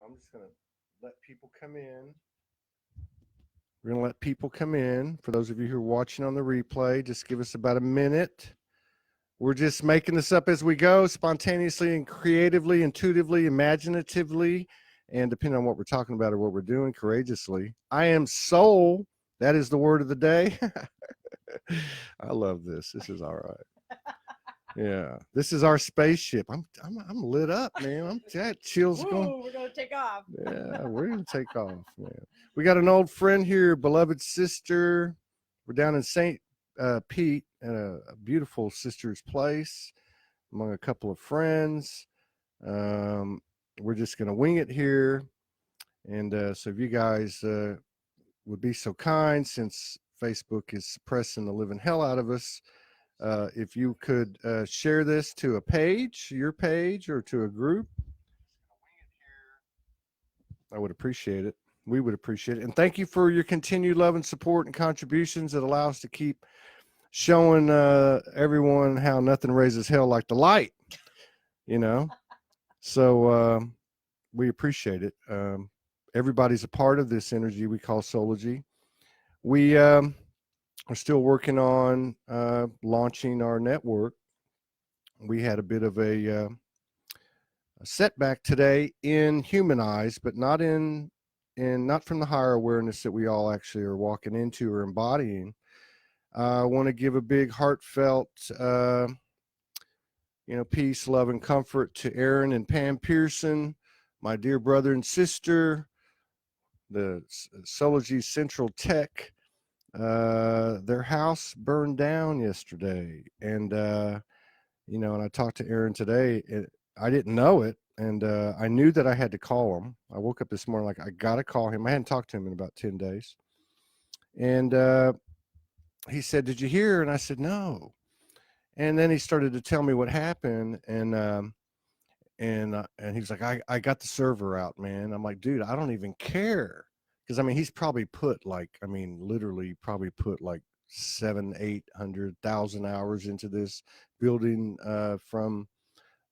I'm just going to let people come in. We're going to let people come in. For those of you who are watching on the replay, just give us about a minute. We're just making this up as we go, spontaneously and creatively, intuitively, imaginatively, and depending on what we're talking about or what we're doing, courageously. I am soul. That is the word of the day. I love this. This is all right. Yeah, this is our spaceship. I'm lit up, man. I'm that chills Woo, going. we're gonna take off. Yeah, we're gonna take off, man. We got an old friend here, beloved sister. We're down in St. Pete at a beautiful sister's place among a couple of friends. We're just gonna wing it here, and so if you guys would be so kind, since Facebook is suppressing the living hell out of us. If you could share this to a page, your page, or to a group, I would appreciate it. We would appreciate it. And thank you for your continued love and support and contributions that allow us to keep showing everyone how nothing raises hell like the light, you know? So we appreciate it. Everybody's a part of this energy we call Soulogy. We are still working on launching our network. We had a bit of a setback today in human eyes, but not not from the higher awareness that we all actually are walking into or embodying. I want to give a big heartfelt, peace, love, and comfort to Aaron and Pam Pearson, my dear brother and sister, the Soulogy Central Tech. Their house burned down yesterday, and and I talked to Aaron today. I didn't know it, and I knew that I had to call him. I woke up this morning like, I got to call him. I hadn't talked to him in about 10 days. And he said, "Did you hear?" And I said, "No." And then he started to tell me what happened, and he was like, I got the server out, man. I'm like, dude, I don't even care. Because, I mean, he's probably put literally probably put like 700,000-800,000 hours into this building from,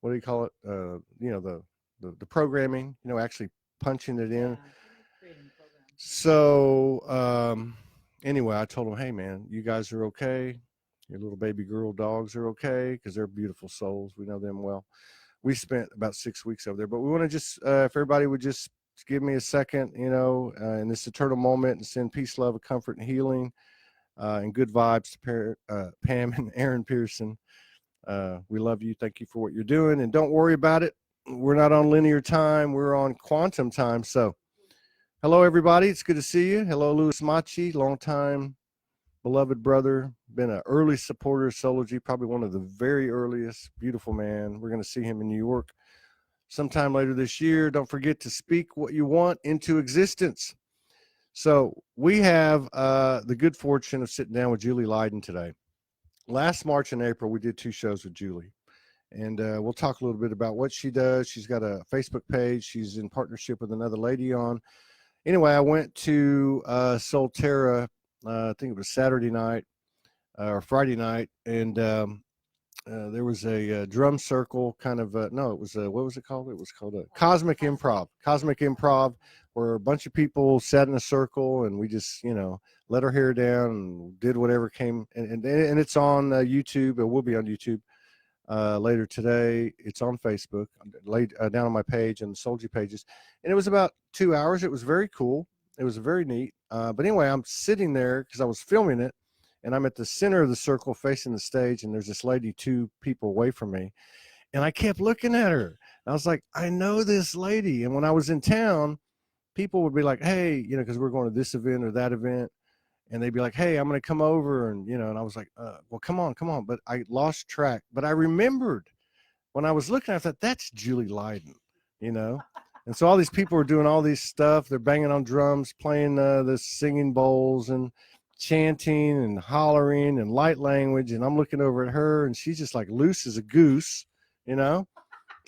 what do you call it? The programming, actually punching it in. Creating programs. So anyway, I told him, hey man, you guys are okay. Your little baby girl dogs are okay, because they're beautiful souls. We know them well. We spent about 6 weeks over there, but we want to just, if everybody would just give me a second, in this eternal moment, and send peace, love, comfort, and healing, and good vibes to Pam and Aaron Pearson. We love you. Thank you for what you're doing. And don't worry about it. We're not on linear time. We're on quantum time. So hello, everybody. It's good to see you. Hello, Louis Machi, longtime beloved brother, been an early supporter of Soulogy, probably one of the very earliest. Beautiful man. We're going to see him in New York sometime later this year. Don't forget to speak what you want into existence. So we have the good fortune of sitting down with Julie Lyden today. Last March and April, we did 2 shows with Julie. And we'll talk a little bit about what she does. She's got a Facebook page. She's in partnership with another lady on. Anyway, I went to Solterra, I think it was Saturday night or Friday night, and there was a drum circle kind of, no, it was, what was it called? It was called a Cosmic Improv, where a bunch of people sat in a circle, and we just, let our hair down and did whatever came. And it's on YouTube. It will be on YouTube later today. It's on Facebook, laid down on my page and the Soulogy pages. And it was about 2 hours. It was very cool. It was very neat. But anyway, I'm sitting there because I was filming it, and I'm at the center of the circle facing the stage, and there's this lady 2 people away from me. And I kept looking at her. And I was like, I know this lady. And when I was in town, people would be like, hey, because we're going to this event or that event. And they'd be like, hey, I'm going to come over. And, and I was like, well, come on. But I lost track. But I remembered when I was looking, I thought, that's Julie Lyden, And so all these people are doing all these stuff. They're banging on drums, playing the singing bowls and chanting and hollering and light language. And I'm looking over at her, and she's just like loose as a goose,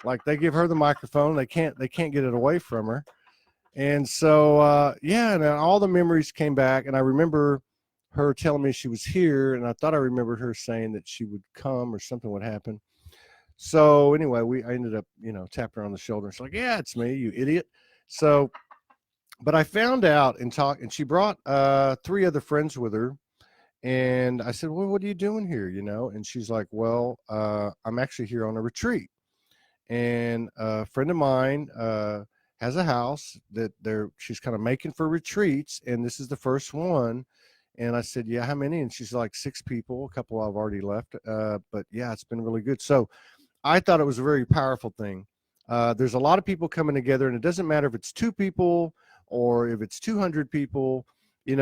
like they give her the microphone. They can't get it away from her. And so, and all the memories came back, and I remember her telling me she was here, and I thought I remembered her saying that she would come or something would happen. So anyway, I ended up, tapping her on the shoulder. It's like, yeah, it's me, you idiot. So, but I found out and talked, and she brought 3 other friends with her. And I said, well, what are you doing here? And she's like, well, I'm actually here on a retreat. And a friend of mine has a house that she's kind of making for retreats. And this is the first one. And I said, yeah, how many? And she's like 6 people. A couple I've already left. But yeah, it's been really good. So I thought it was a very powerful thing. There's a lot of people coming together, and it doesn't matter if it's 2 people or if it's 200 people. You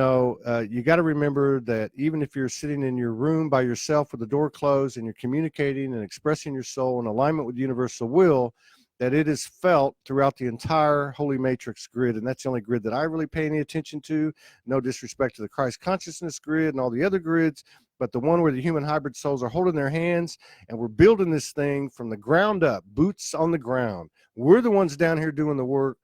got to remember that even if you're sitting in your room by yourself with the door closed and you're communicating and expressing your soul in alignment with the universal will, that it is felt throughout the entire Holy Matrix grid. And that's the only grid that I really pay any attention to. No disrespect to the Christ consciousness grid and all the other grids, but the one where the human hybrid souls are holding their hands, and we're building this thing from the ground up, boots on the ground. We're the ones down here doing the work.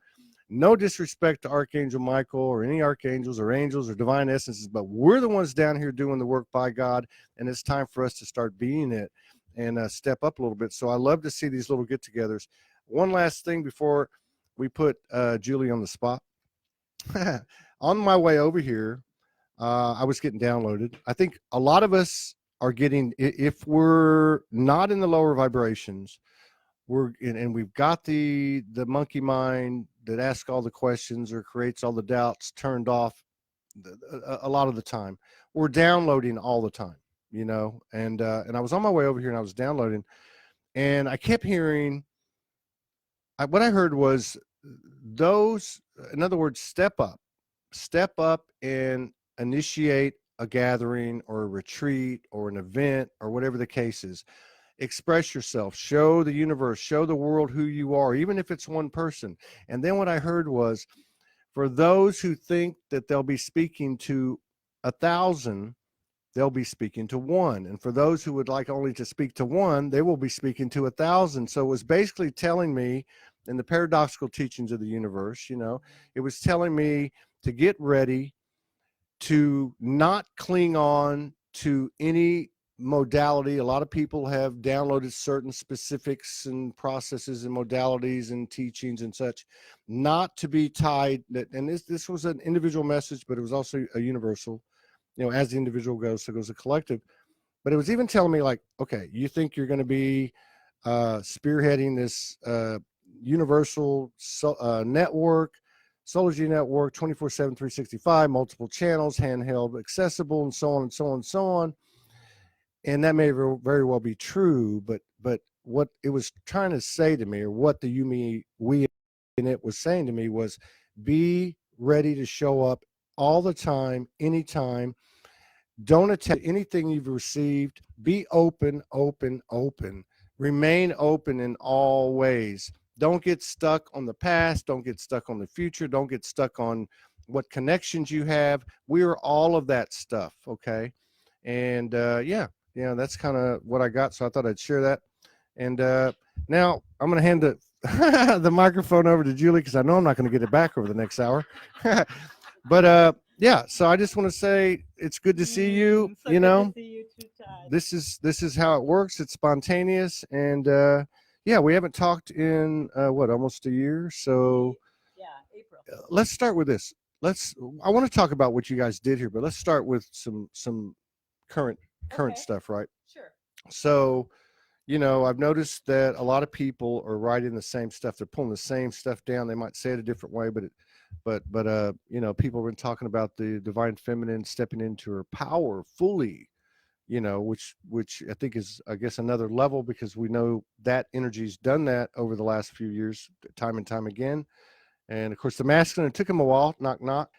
No disrespect to Archangel Michael or any archangels or angels or divine essences, but we're the ones down here doing the work by God, and it's time for us to start being it and step up a little bit. So I love to see these little get-togethers. One last thing before we put Julie on the spot. On my way over here, I was getting downloaded. I think a lot of us are getting, if we're not in the lower vibrations, and we've got the monkey mind that asks all the questions or creates all the doubts turned off a lot of the time. We're downloading all the time, and I was on my way over here and I was downloading, and I kept hearing, what I heard was those, in other words, step up and initiate a gathering or a retreat or an event or whatever the case is. Express yourself, show the universe, show the world who you are, even if it's one person. And then what I heard was, for those who think that they'll be speaking to 1,000, they'll be speaking to 1. And for those who would like only to speak to 1, they will be speaking to 1,000. So it was basically telling me, in the paradoxical teachings of the universe, it was telling me to get ready, to not cling on to any modality. A lot of people have downloaded certain specifics and processes and modalities and teachings and such, not to be tied. And this was an individual message, but it was also a universal. As the individual goes, so goes the collective. But it was even telling me, like, okay, you think you're going to be spearheading this universal network, Soulogy network, 24/7, 365, multiple channels, handheld, accessible, and so on and so on and so on. And that may very well be true, but what it was trying to say to me, or what the you, me, we in it was saying to me, was be ready to show up all the time, anytime. Don't attach anything you've received. Be open, open, open. Remain open in all ways. Don't get stuck on the past. Don't get stuck on the future. Don't get stuck on what connections you have. We are all of that stuff, okay? And that's kind of what I got. So I thought I'd share that. And now I'm going to hand the microphone over to Julie, because I know I'm not going to get it back over the next hour. But so I just want to say it's good to see you. So good to see you too, Todd. This is how it works. It's spontaneous, and we haven't talked in almost a year. So April. Let's start with this. I want to talk about what you guys did here, but let's start with some current stuff, right? Sure. So, I've noticed that a lot of people are writing the same stuff. They're pulling the same stuff down. They might say it a different way, but people have been talking about the divine feminine stepping into her power fully, which I think is, I guess, another level, because we know that energy's done that over the last few years, time and time again. And of course, the masculine, it took him a while, knock, knock,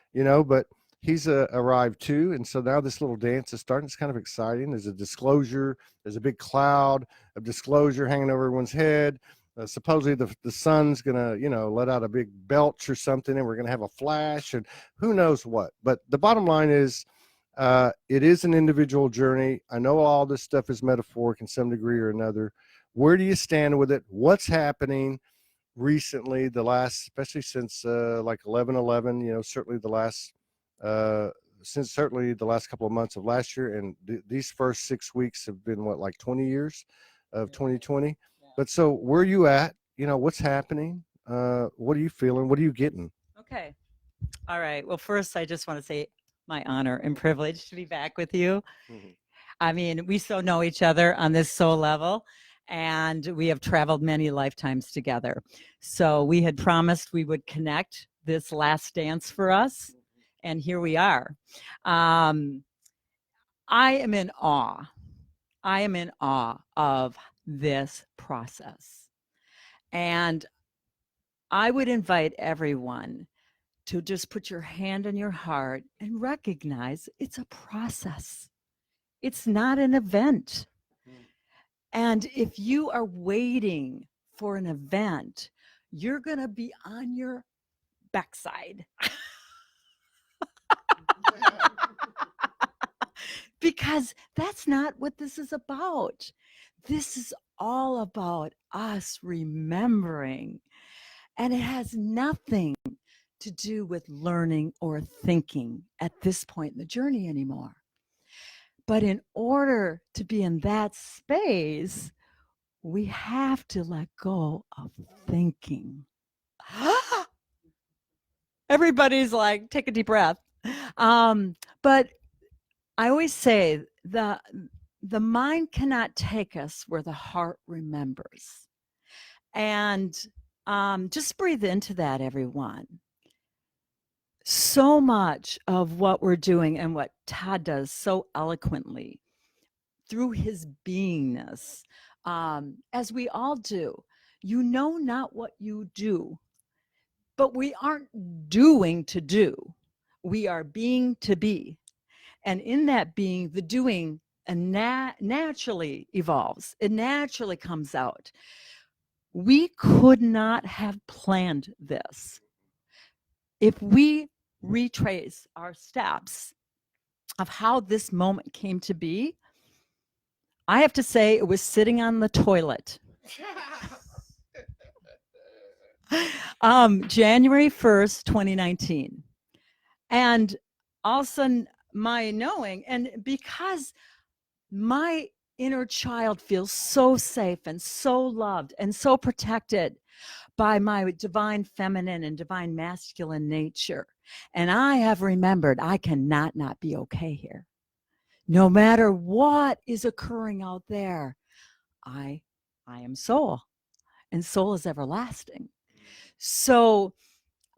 but he's arrived too. And so now this little dance is starting. It's kind of exciting. There's a disclosure. There's a big cloud of disclosure hanging over everyone's head. Supposedly the sun's going to, let out a big belch or something, and we're going to have a flash and who knows what. But the bottom line is, it is an individual journey. I know all this stuff is metaphoric in some degree or another. Where do you stand with it? What's happening recently, especially since like 11/11, certainly the last couple of months of last year, and these first 6 weeks have been like 20 years of 2020. But so where are you at? What's happening? What are you feeling? What are you getting? Okay. All right. Well, first, I just want to say my honor and privilege to be back with you. Mhm. I mean, we so know each other on this soul level, and we have traveled many lifetimes together. So we had promised we would connect this last dance for us, and here we are. Um, I am in awe. I am in awe of this process. And I would invite everyone to just put your hand on your heart and recognize it's a process. It's not an event. And if you are waiting for an event, you're going to be on your backside because that's not what this is about. This is all about us remembering, and it has nothing to do with learning or thinking at this point in the journey anymore. But in order to be in that space, we have to let go of thinking. Everybody's like, take a deep breath. But I always say the mind cannot take us where the heart remembers. And just breathe into that, everyone. So much of what we're doing and what Todd does so eloquently through his beingness, as we all do, you know not what you do, but we aren't doing to do. We are being to be. And in that being, the doing naturally evolves, it naturally comes out. We could not have planned this. If we retrace our steps of how this moment came to be, I have to say it was sitting on the toilet. January 1st, 2019. And all of a sudden, my knowing, and because my inner child feels so safe and so loved and so protected by my divine feminine and divine masculine nature. And I have remembered I cannot not be okay here. No matter what is occurring out there, I am soul, and soul is everlasting. So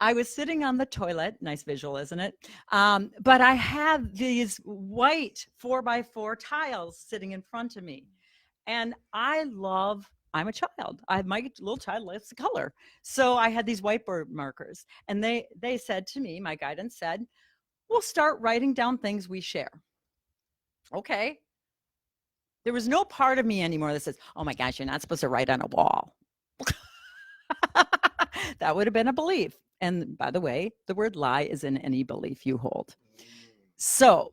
I was sitting on the toilet, nice visual, isn't it? But I had these white 4x4 tiles sitting in front of me. And I'm a child. My little child likes the color. So I had these whiteboard markers. And they said to me, my guidance said, we'll start writing down things we share. Okay. There was no part of me anymore that says, oh my gosh, you're not supposed to write on a wall. That would have been a belief. And by the way, the word lie is in any belief you hold. So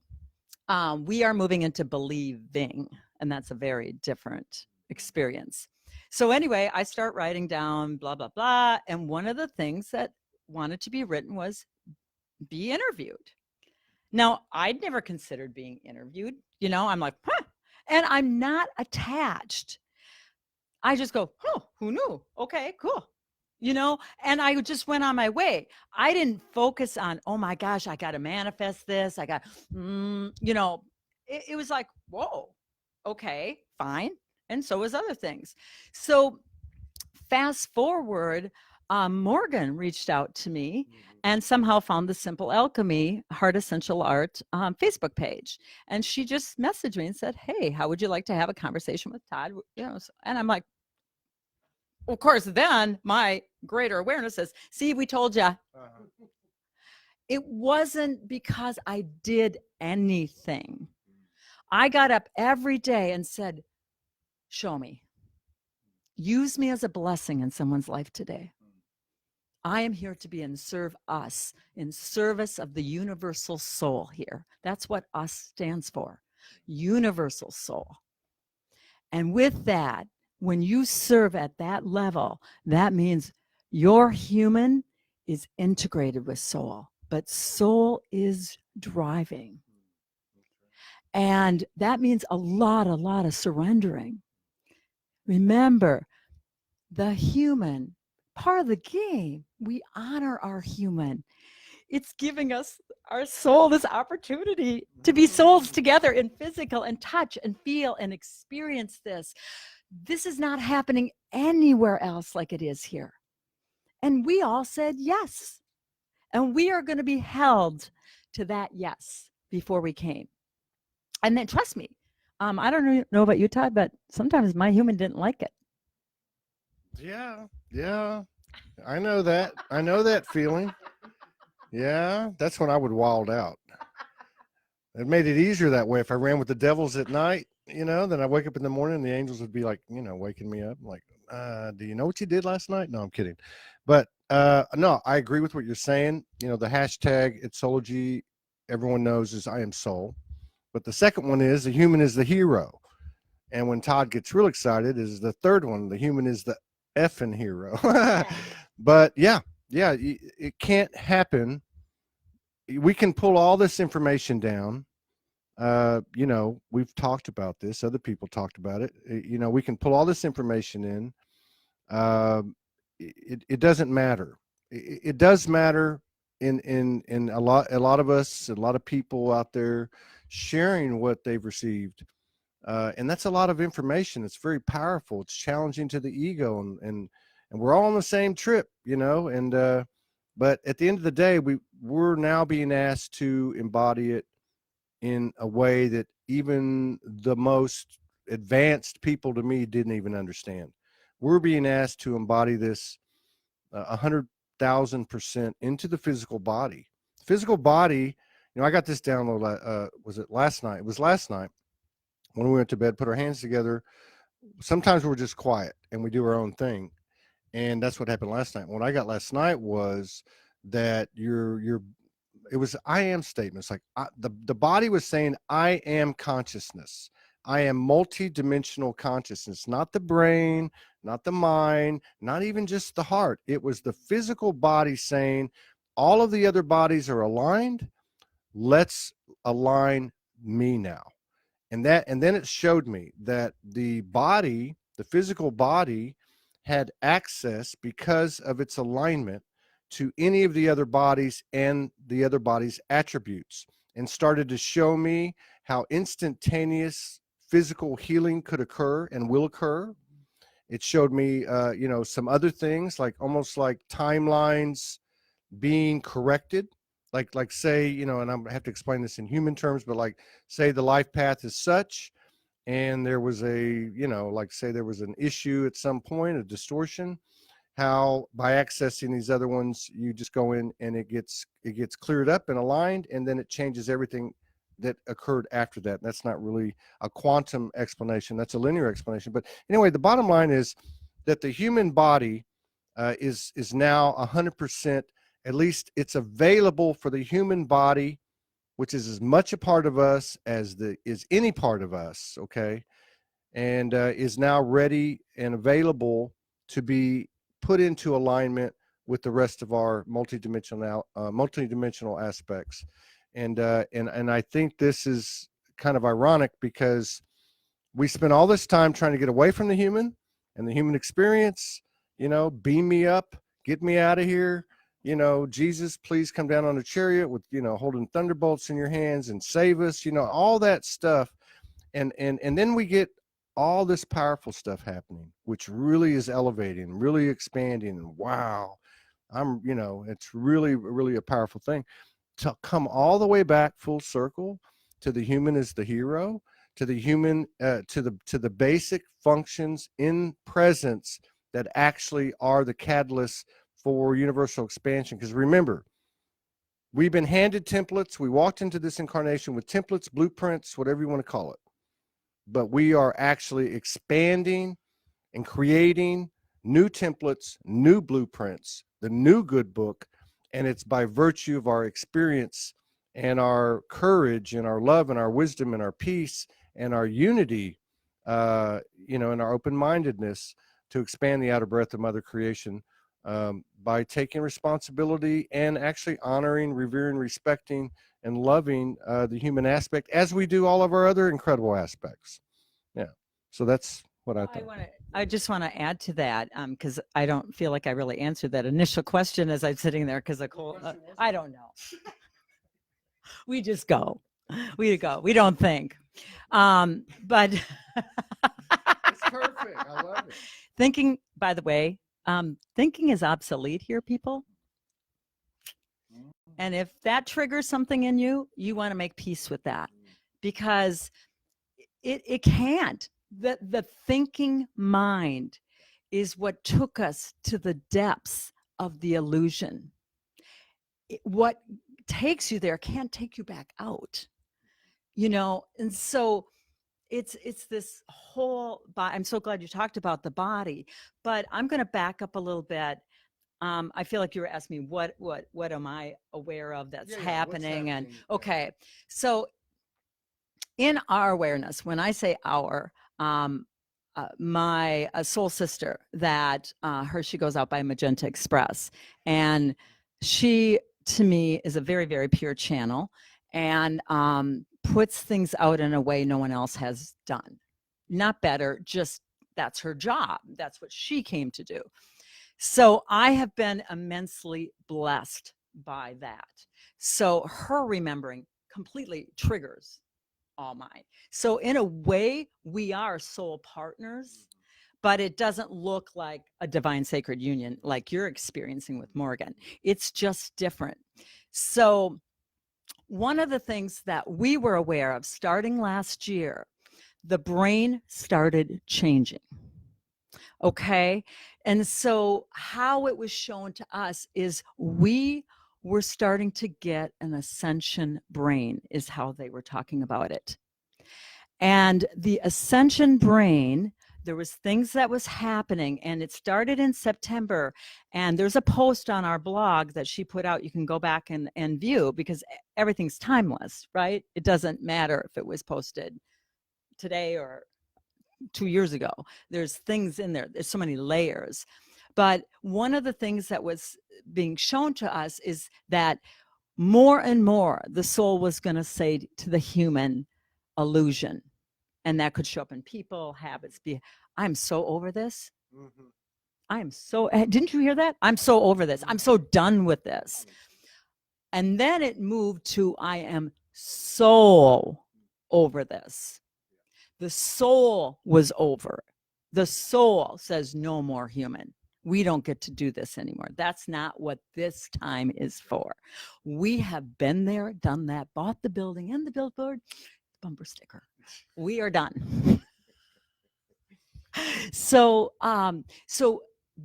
we are moving into believing, and that's a very different experience. So anyway, I start writing down blah, blah, blah. And one of the things that wanted to be written was be interviewed. Now, I'd never considered being interviewed. I'm like, huh. And I'm not attached. I just go, oh, who knew? Okay, cool. And I just went on my way. I didn't focus on, oh my gosh, I got to manifest this. It was like, whoa, okay, fine. And so was other things. So fast forward, Morgan reached out to me and somehow found the Simple Alchemy Heart Essential Art Facebook page. And she just messaged me and said, hey, how would you like to have a conversation with Todd? And I'm like, of course, then my greater awareness says, see, we told you. It wasn't because I did anything. I got up every day and said, show me. Use me as a blessing in someone's life today. I am here to be in us, in service of the universal soul here. That's what us stands for, universal soul. And with that, when you serve at that level, that means your human is integrated with soul, but soul is driving. And that means a lot of surrendering. Remember, the human part of the game. We honor our human. It's giving us, our soul, this opportunity to be souls together in physical and touch and feel and experience this. This is not happening anywhere else like it is here. And we all said yes. And we are going to be held to that yes before we came. And then trust me, I don't know about you, Todd, but sometimes my human didn't like it. Yeah, yeah. I know that. I know that feeling. Yeah, that's when I would wild out. It made it easier that way. If I ran with the devils at night, then I wake up in the morning and the angels would be like, waking me up. I'm like, do you know what you did last night? No, I'm kidding. But no, I agree with what you're saying. The hashtag at Soulogy, everyone knows, is I am soul. But the second one is the human is the hero. And when Todd gets real excited, is the third one, the human is the effing hero. But yeah, it can't happen. We can pull all this information down. We've talked about this. Other people talked about it. We can pull all this information in. It doesn't matter. It does matter in a lot of us, a lot of people out there sharing what they've received. And that's a lot of information. It's very powerful. It's challenging to the ego, and we're all on the same trip, and but at the end of the day, we're now being asked to embody it in a way that even the most advanced people to me didn't even understand. We're being asked to embody this 100,000% into the physical body. Physical body, I got this download. Was it last night? It was last night when we went to bed, put our hands together. Sometimes we're just quiet and we do our own thing. And that's what happened last night. What I got last night was that it was I am statements. Like the body was saying, I am consciousness. I am multi-dimensional consciousness, not the brain, not the mind, not even just the heart. It was the physical body saying, all of the other bodies are aligned. Let's align me now. And then it showed me that the body, the physical body, had access because of its alignment to any of the other bodies and the other bodies' attributes, and started to show me how instantaneous physical healing could occur and will occur. It showed me, some other things, like almost like timelines being corrected. Like say, and I have to explain this in human terms, but like say the life path is such, and there was like say there was an issue at some point, a distortion, how by accessing these other ones, you just go in and it gets cleared up and aligned, and then it changes everything that occurred after that. That's not really a quantum explanation. That's a linear explanation. But anyway, the bottom line is that the human body is now 100%, at least it's available for the human body, which is as much a part of us as is any part of us, okay, and is now ready and available to be put into alignment with the rest of our multidimensional aspects. And I think this is kind of ironic, because we spent all this time trying to get away from the human and the human experience, beam me up, get me out of here. Jesus, please come down on a chariot with, holding thunderbolts in your hands and save us, all that stuff. And then we get all this powerful stuff happening, which really is elevating, really expanding. And wow, it's really, really a powerful thing to come all the way back full circle to the human as the hero, to the human, to the basic functions in presence that actually are the catalysts for universal expansion. Because remember, we've been handed templates. We walked into this incarnation with templates, blueprints, whatever you want to call it. But we are actually expanding and creating new templates, new blueprints, the new good book. And it's by virtue of our experience and our courage and our love and our wisdom and our peace and our unity, and our open-mindedness to expand the outer breadth of Mother Creation, by taking responsibility and actually honoring, revering, respecting, and loving the human aspect, as we do all of our other incredible aspects. Yeah. So that's what I think. I just want to add to that because I don't feel like I really answered that initial question as I'm sitting there because I don't know. We just go. We go. We don't think. But It's perfect. I love it. thinking, by the way, thinking is obsolete here, people. And if that triggers something in you, you want to make peace with that because it can't. The thinking mind is what took us to the depths of the illusion. What takes you there can't take you back out, and so it's this whole body. I'm so glad you talked about the body, but I'm going to back up a little bit. I feel like you were asking me what am I aware of that's happening? And okay, so in our awareness, when I say our, my soul sister that she goes out by Magenta Express, and she to me is a very, very pure channel, and puts things out in a way no one else has done. Not better, just that's her job. That's what she came to do. So I have been immensely blessed by that. So her remembering completely triggers all mine. So in a way, we are soul partners, but it doesn't look like a divine sacred union like you're experiencing with Morgan. It's just different. So one of the things that we were aware of starting last year, the brain started changing. Okay. And so how it was shown to us is we were starting to get an ascension brain, is how they were talking about it. And the ascension brain, there was things that was happening, and it started in September. And there's a post on our blog that she put out. You can go back and view, because everything's timeless, right? It doesn't matter if it was posted today or 2 years ago. There's things in there. There's so many layers. But one of the things that was being shown to us is that more and more the soul was going to say to the human illusion. And that could show up in people, habits. I'm so over this. Mm-hmm. I'm so, didn't you hear that? I'm so over this. I'm so done with this. And then it moved to, I am so over this. The soul was over. The soul says, no more human. We don't get to do this anymore. That's not what this time is for. We have been there, done that, bought the building and the billboard, bumper sticker. We are done. So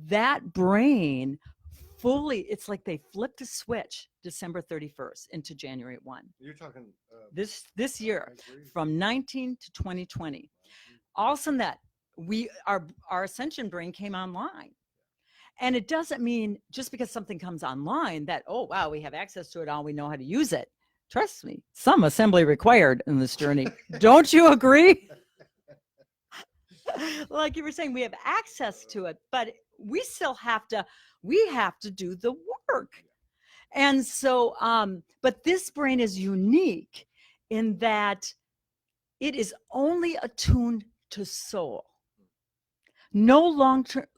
that brain fully, it's like they flipped a switch December 31st into January 1. You're talking this year, from 19 to 2020. All of a sudden that our ascension brain came online. And it doesn't mean just because something comes online that, oh, wow, we have access to it all, we know how to use it. Trust me, some assembly required in this journey. Don't you agree? Like you were saying, we have access to it, but we still have to do the work. And so, but this brain is unique in that it is only attuned to soul. No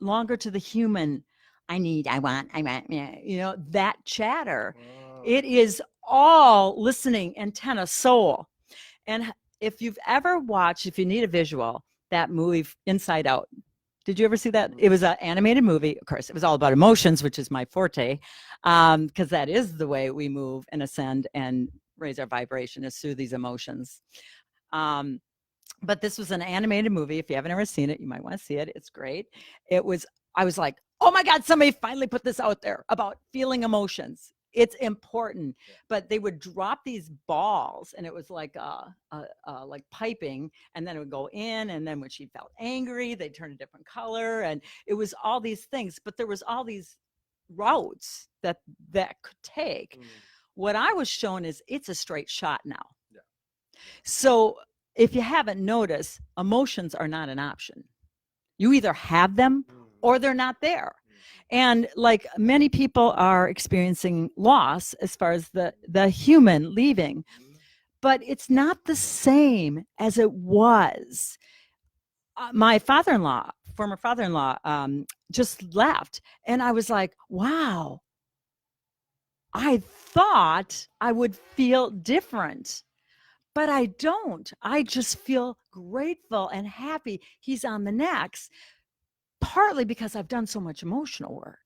longer to the human, I want, that chatter. Wow. It is all listening antenna soul. And if you've ever watched, if you need a visual, that movie Inside Out, did you ever see that? It was an animated movie. Of course, it was all about emotions, which is my forte, because that is the way we move and ascend and raise our vibration, is through these emotions. But this was an animated movie. If you haven't ever seen it, you might want to see it. It's great. I was like, oh my God, somebody finally put this out there about feeling emotions. It's important. Yeah. But they would drop these balls, and it was like like piping, and then it would go in, and then when she felt angry, they'd turn a different color, and it was all these things. But there was all these routes that could take. What I was shown is it's a straight shot now. Yeah. So if you haven't noticed, emotions are not an option. You either have them or they're not there. And like many people are experiencing loss as far as the human leaving, but it's not the same as it was. My father-in-law, former father-in-law just left, and I was like, wow, I thought I would feel different, but I don't. I just feel grateful and happy he's on the next, partly because I've done so much emotional work.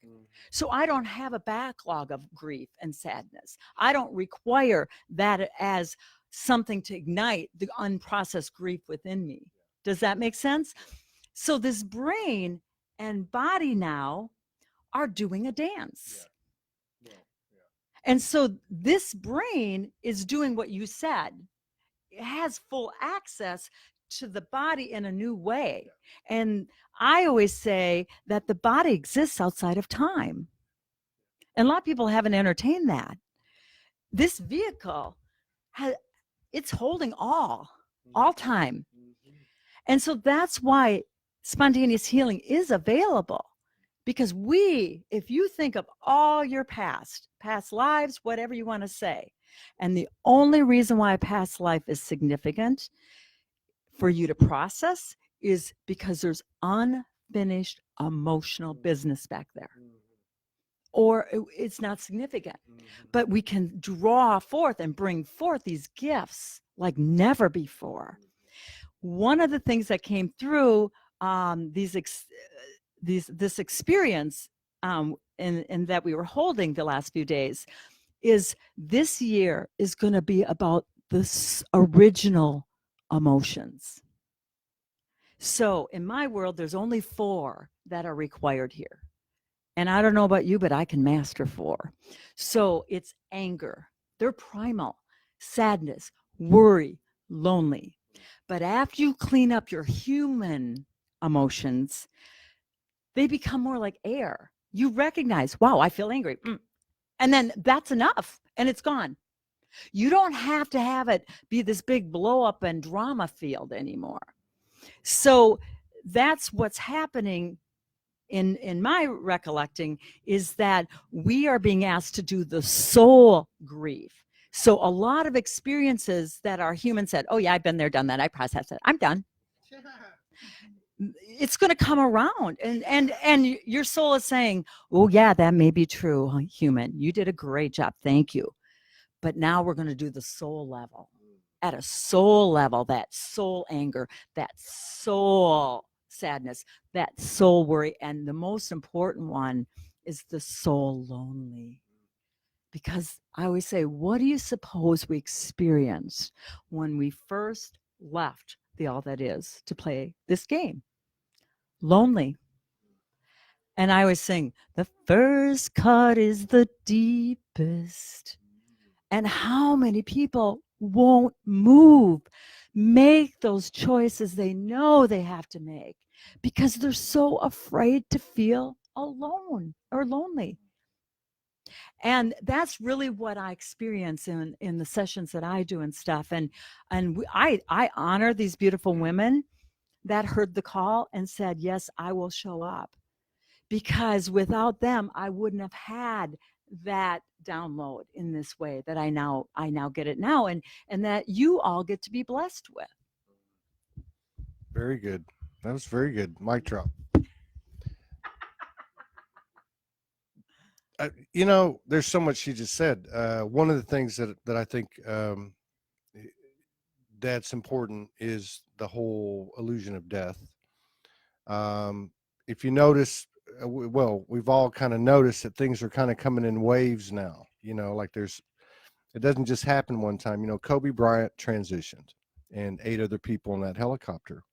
So I don't have a backlog of grief and sadness. I don't require that as something to ignite the unprocessed grief within me. Does that make sense? So this brain and body now are doing a dance. And so this brain is doing what you said. It has full access to the body in a new way. And I always say that the body exists outside of time. And a lot of people haven't entertained that. This vehicle it's holding all time. And so that's why spontaneous healing is available. Because if you think of all your past lives, whatever you want to say, and the only reason why a past life is significant for you to process is because there's unfinished emotional business back there. Or it's not significant. But we can draw forth and bring forth these gifts like never before. One of the things that came through this experience and that we were holding the last few days is this year is going to be about the original emotions. So in my world, there's only 4 that are required here. And I don't know about you, but I can master 4. So it's anger. They're primal. Sadness, worry, lonely. But after you clean up your human emotions, they become more like air. You recognize, wow, I feel angry. And then that's enough. And it's gone. You don't have to have it be this big blow up and drama field anymore. So that's what's happening in my recollecting is that we are being asked to do the soul grief. So a lot of experiences that our human said, oh yeah, I've been there, done that. I processed it. I'm done. It's going to come around and your soul is saying, oh yeah, that may be true, human. You did a great job. Thank you. But now we're going to do the soul level. At a soul level, that soul anger, that soul sadness, that soul worry. And the most important one is the soul lonely. Because I always say, what do you suppose we experienced when we first left the All That Is to play this game? Lonely. And I always sing, the first cut is the deepest. And how many people won't move, make those choices they know they have to make because they're so afraid to feel alone or lonely. And that's really what I experience in the sessions that I do and stuff. And I honor these beautiful women that heard the call and said, yes, I will show up. Because without them, I wouldn't have had that download in this way that I now get it now, and that you all get to be blessed with. Very good. That was very good. Mic drop. There's so much she just said. One of the things that I think that's important is the whole illusion of death. If you notice, we've all kind of noticed that things are kind of coming in waves now. Like it doesn't just happen one time. Kobe Bryant transitioned and 8 other people in that helicopter.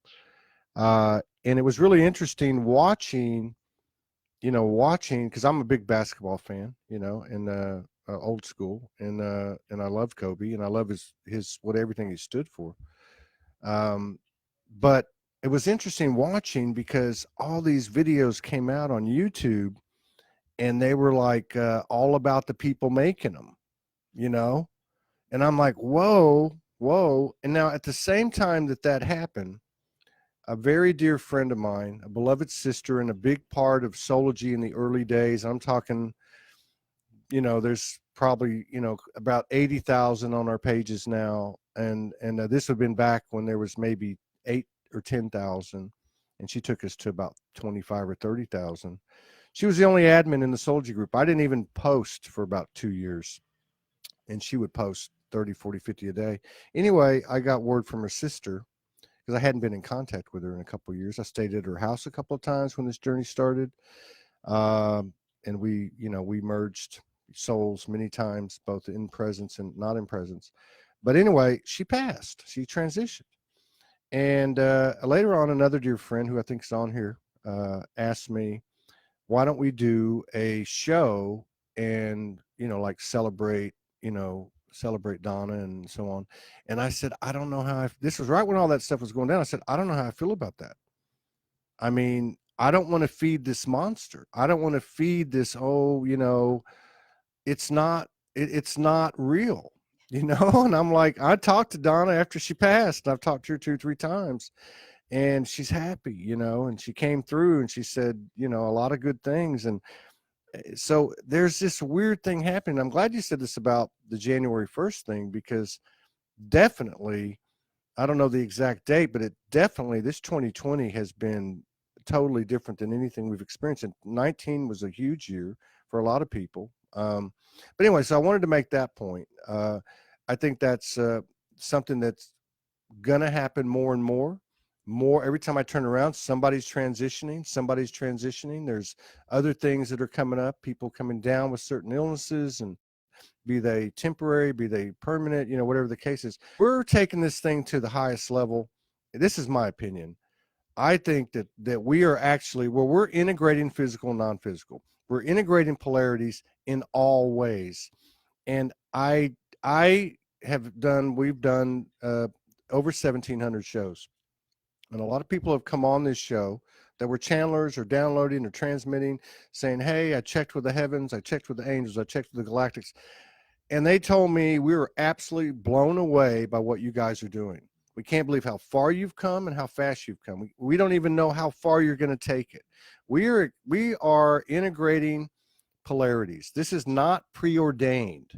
And it was really interesting watching, because I'm a big basketball fan, and old school, and I love Kobe, and I love his everything he stood for. But it was interesting watching because all these videos came out on YouTube, and they were like all about the people making them, and I'm like, whoa. And now at the same time that happened, a very dear friend of mine, a beloved sister, and a big part of Soulogy in the early days. I'm talking, there's probably, about 80,000 on our pages now. And this would have been back when there was maybe 8 or 10,000. and she took us to about 25 or 30,000. She was the only admin in the Soulogy group. I didn't even post for about 2 years, and she would post 30, 40, 50 a day. Anyway, I got word from her sister because I hadn't been in contact with her in a couple of years. I stayed at her house a couple of times when this journey started. And we merged souls many times, both in presence and not in presence. But anyway, she passed. She transitioned. And later on, another dear friend who I think is on here asked me, why don't we do a show and, like celebrate Donna and so on. And I said, I don't know how this was right when all that stuff was going down. I said, I don't know how I feel about that. I mean, I don't want to feed this monster. I don't want to feed this, it's not real, And I'm like, I talked to Donna after she passed. I've talked to her 2 or 3 times, and she's happy, and she came through and she said, a lot of good things. And so there's this weird thing happening. I'm glad you said this about the January 1st thing, because definitely, I don't know the exact date, but it definitely, this 2020 has been totally different than anything we've experienced. And 19 was a huge year for a lot of people. But anyway, so I wanted to make that point. I think that's something that's going to happen more and more. Every time I turn around, somebody's transitioning. There's other things that are coming up, people coming down with certain illnesses, and be they temporary, be they permanent, whatever the case is. We're taking this thing to the highest level. This is my opinion. I think that we are actually, we're integrating physical and non-physical. We're integrating polarities in all ways. And we've done over 1,700 shows. And a lot of people have come on this show that were channelers or downloading or transmitting, saying, hey, I checked with the heavens, I checked with the angels, I checked with the galactics. And they told me, we were absolutely blown away by what you guys are doing. We can't believe how far you've come and how fast you've come. We don't even know how far you're going to take it. We are integrating polarities. This is not preordained.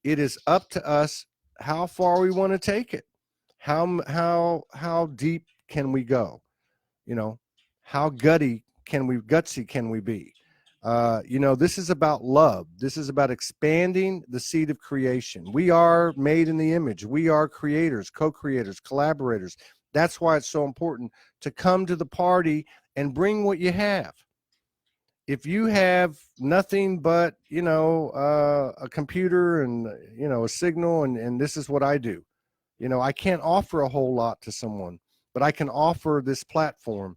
It is up to us how far we want to take it. How deep can we go? How gutsy can we be? This is about love. This is about expanding the seed of creation. We are made in the image. We are creators, co-creators, collaborators. That's why it's so important to come to the party and bring what you have. If you have nothing but, a computer and, a signal, and this is what I do, I can't offer a whole lot to someone, but I can offer this platform.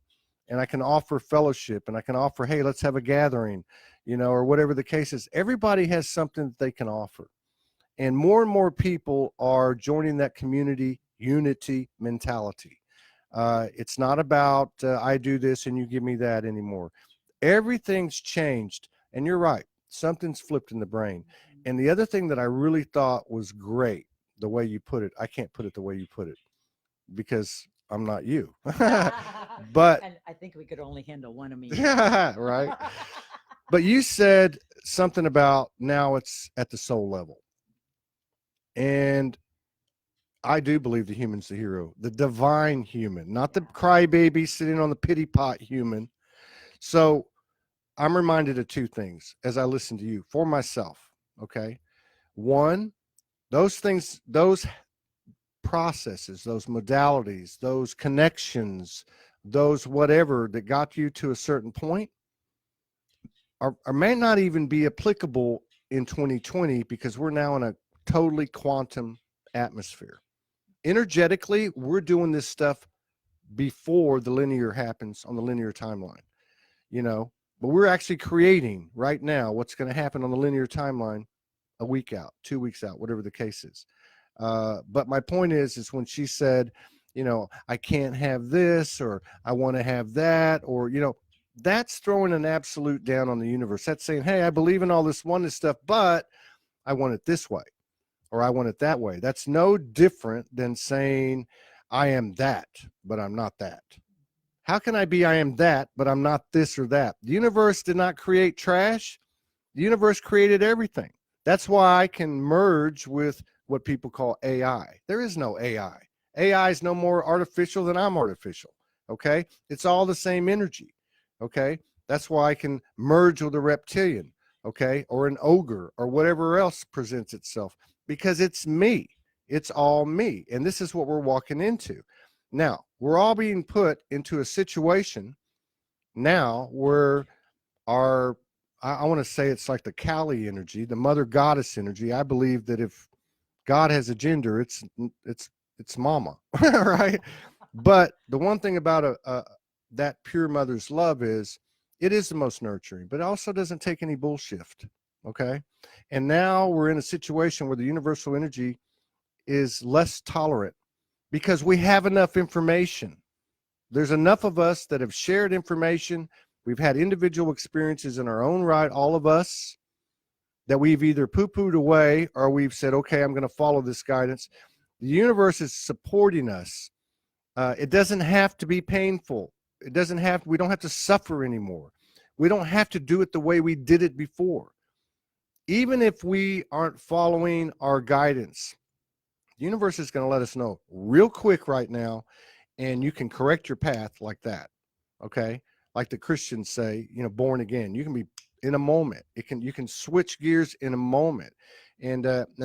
And I can offer fellowship, and I can offer, hey, let's have a gathering, or whatever the case is. Everybody has something that they can offer. And more people are joining that community unity mentality. It's not about I do this and you give me that anymore. Everything's changed. And you're right. Something's flipped in the brain. And the other thing that I really thought was great, the way you put it, I can't put it the way you put it because I'm not you. But and I think we could only handle one of me. Right. But you said something about now it's at the soul level. And I do believe the human's the hero, the divine human, not the crybaby sitting on the pity pot human. So I'm reminded of 2 things as I listen to you for myself. Okay. One, those things, those processes, those modalities, those connections, those whatever that got you to a certain point are may not even be applicable in 2020 because we're now in a totally quantum atmosphere. Energetically, we're doing this stuff before the linear happens on the linear timeline, but we're actually creating right now what's going to happen on the linear timeline a week out, 2 weeks out, whatever the case is. But my point is when she said, I can't have this, or I want to have that, or, that's throwing an absolute down on the universe. That's saying, hey, I believe in all this oneness stuff, but I want it this way, or I want it that way. That's no different than saying I am that, but I'm not that. How can I be I am that, but I'm not this or that? The universe did not create trash. The universe created everything. That's why I can merge with what people call AI. There is no AI. AI is no more artificial than I'm artificial. Okay. It's all the same energy. Okay. That's why I can merge with a reptilian. Okay. Or an ogre or whatever else presents itself, because it's me. It's all me. And this is what we're walking into. Now, we're all being put into a situation now where our, I want to say it's like the Kali energy, the mother goddess energy. I believe that if God has a gender, it's mama, right? But the one thing about that pure mother's love is it is the most nurturing, but it also doesn't take any bullshit. Okay. And now we're in a situation where the universal energy is less tolerant because we have enough information. There's enough of us that have shared information. We've had individual experiences in our own right, all of us, that we've either poo-pooed away or we've said, okay, I'm going to follow this guidance. The universe is supporting us. It doesn't have to be painful. We don't have to suffer anymore. We don't have to do it the way we did it before. Even if we aren't following our guidance, the universe is going to let us know real quick right now, and you can correct your path like that. Okay. Like the Christians say, born again, you can be in a moment. You can switch gears in a moment. And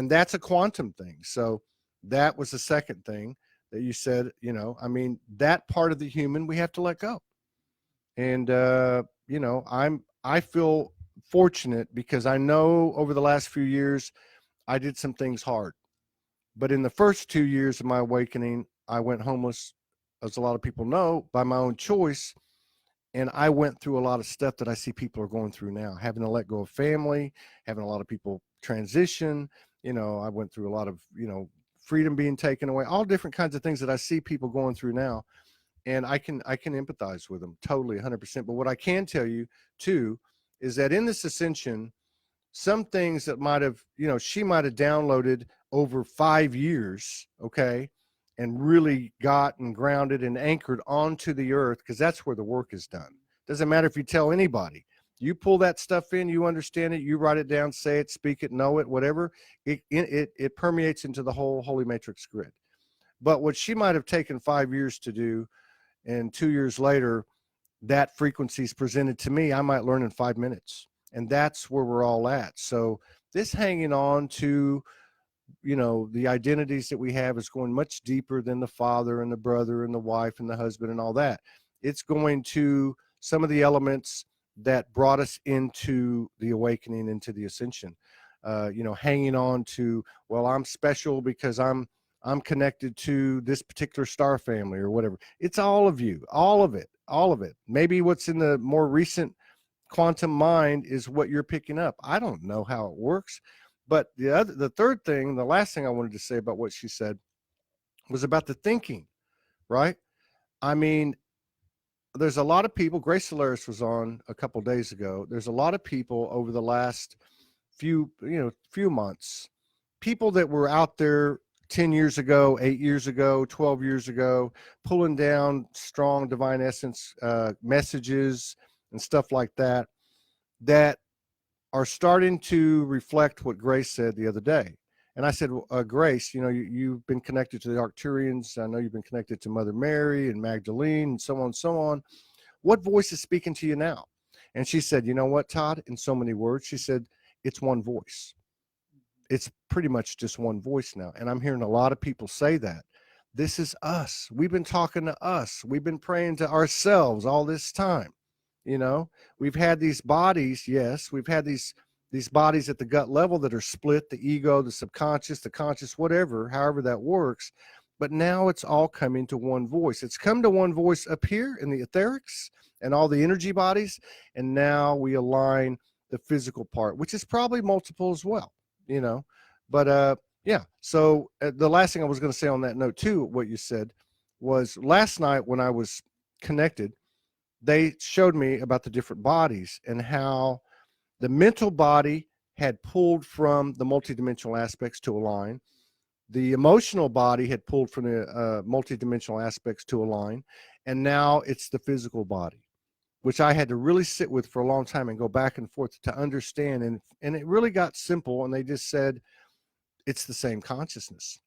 that's a quantum thing. So that was the second thing that you said, that part of the human we have to let go. And, I feel fortunate because I know over the last few years, I did some things hard. But in the first 2 years of my awakening, I went homeless, as a lot of people know, by my own choice. And I went through a lot of stuff that I see people are going through now, having to let go of family, having a lot of people transition. I went through a lot of, freedom being taken away, all different kinds of things that I see people going through now. And I can empathize with them totally 100%. But what I can tell you too, is that in this ascension, some things that she might have downloaded over 5 years, okay, and really gotten grounded and anchored onto the earth, because that's where the work is done. Doesn't matter if you tell anybody. You pull that stuff in, you understand it, you write it down, say it, speak it, know it, whatever, it permeates into the whole holy matrix grid. But what she might have taken 5 years to do, and 2 years later, that frequency is presented to me, I might learn in 5 minutes. And that's where we're all at. So this hanging on to, the identities that we have is going much deeper than the father and the brother and the wife and the husband and all that. It's going to some of the elements that brought us into the awakening, into the ascension. Hanging on to, well, I'm special because I'm connected to this particular star family or whatever. It's all of you, all of it. Maybe what's in the more recent quantum mind is what you're picking up. I don't know how it works. But the third thing, the last thing I wanted to say about what she said was about the thinking, right? I mean, there's a lot of people, Grace Solaris was on a couple of days ago. There's a lot of people over the last few months, people that were out there 10 years ago, 8 years ago, 12 years ago, pulling down strong divine essence messages and stuff like that, that are starting to reflect what Grace said the other day. And I said, Grace, you've been connected to the Arcturians. I know you've been connected to Mother Mary and Magdalene and so on and so on. What voice is speaking to you now? And she said, you know what, Todd, in so many words, she said, it's one voice. It's pretty much just one voice now. And I'm hearing a lot of people say that. This is us. We've been talking to us. We've been praying to ourselves all this time. We've had these bodies. Yes, we've had these bodies at the gut level that are split, the ego, the subconscious, the conscious, whatever, however that works. But now it's all coming to one voice. It's come to one voice up here in the etherics and all the energy bodies. And now we align the physical part, which is probably multiple as well, But yeah. So the last thing I was going to say on that note too, what you said was last night when I was connected, they showed me about the different bodies and how the mental body had pulled from the multidimensional aspects to align. The emotional body had pulled from the multidimensional aspects to align. And now it's the physical body, which I had to really sit with for a long time and go back and forth to understand. And it really got simple. And they just said, it's the same consciousness.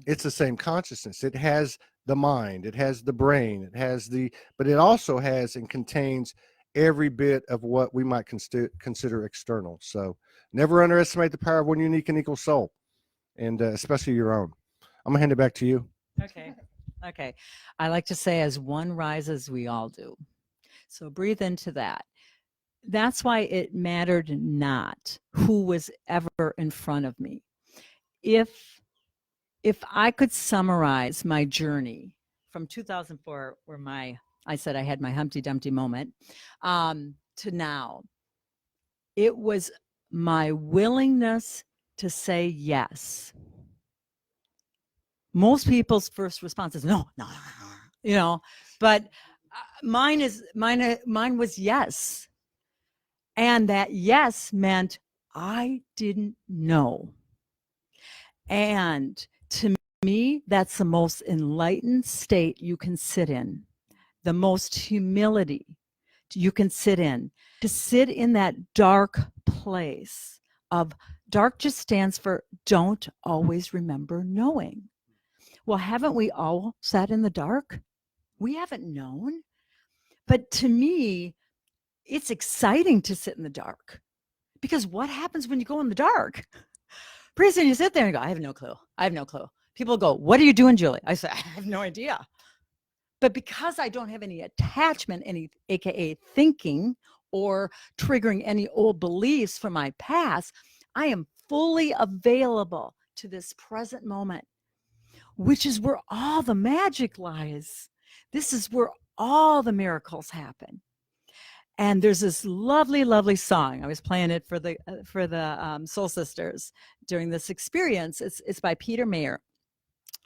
It's the same consciousness. It has the mind, it has the brain, it has the, but it also has and contains every bit of what we might consider external. So never underestimate the power of one unique and equal soul, and especially your own. I'm gonna hand it back to you. Okay. Okay. I like to say, as one rises, we all do. So breathe into that. That's why it mattered not who was ever in front of me. If I could summarize my journey from 2004, where I said I had my Humpty Dumpty moment, to now, it was my willingness to say yes. Most people's first response is no, no, you know, but mine was yes. And that yes meant I didn't know. And to me, that's the most enlightened state you can sit in, the most humility you can sit in, to sit in that dark place of dark just stands for don't always remember knowing. Well, haven't we all sat in the dark? We haven't known. But to me, it's exciting to sit in the dark, because what happens when you go in the dark? Pretty soon you sit there and go, I have no clue. I have no clue. People go, what are you doing, Julie? I say, I have no idea. But because I don't have any attachment, AKA thinking or triggering any old beliefs from my past, I am fully available to this present moment, which is where all the magic lies. This is where all the miracles happen. And there's this lovely, lovely song. I was playing it for the Soul Sisters during this experience. It's by Peter Mayer,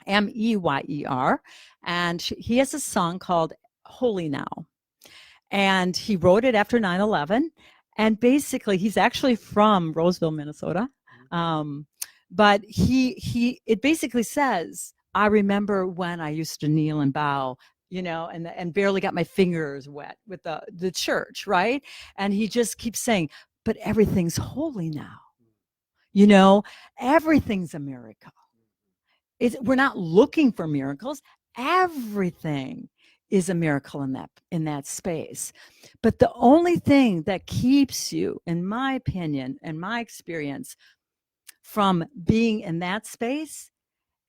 Meyer, and he has a song called "Holy Now," and he wrote it after 9/11. And basically, he's actually from Roseville, Minnesota, but it basically says, I remember when I used to kneel and bow, and barely got my fingers wet with the church, right? And he just keeps saying, but everything's holy now. Everything's a miracle. We're not looking for miracles. Everything is a miracle in that space. But the only thing that keeps you, in my opinion and my experience, from being in that space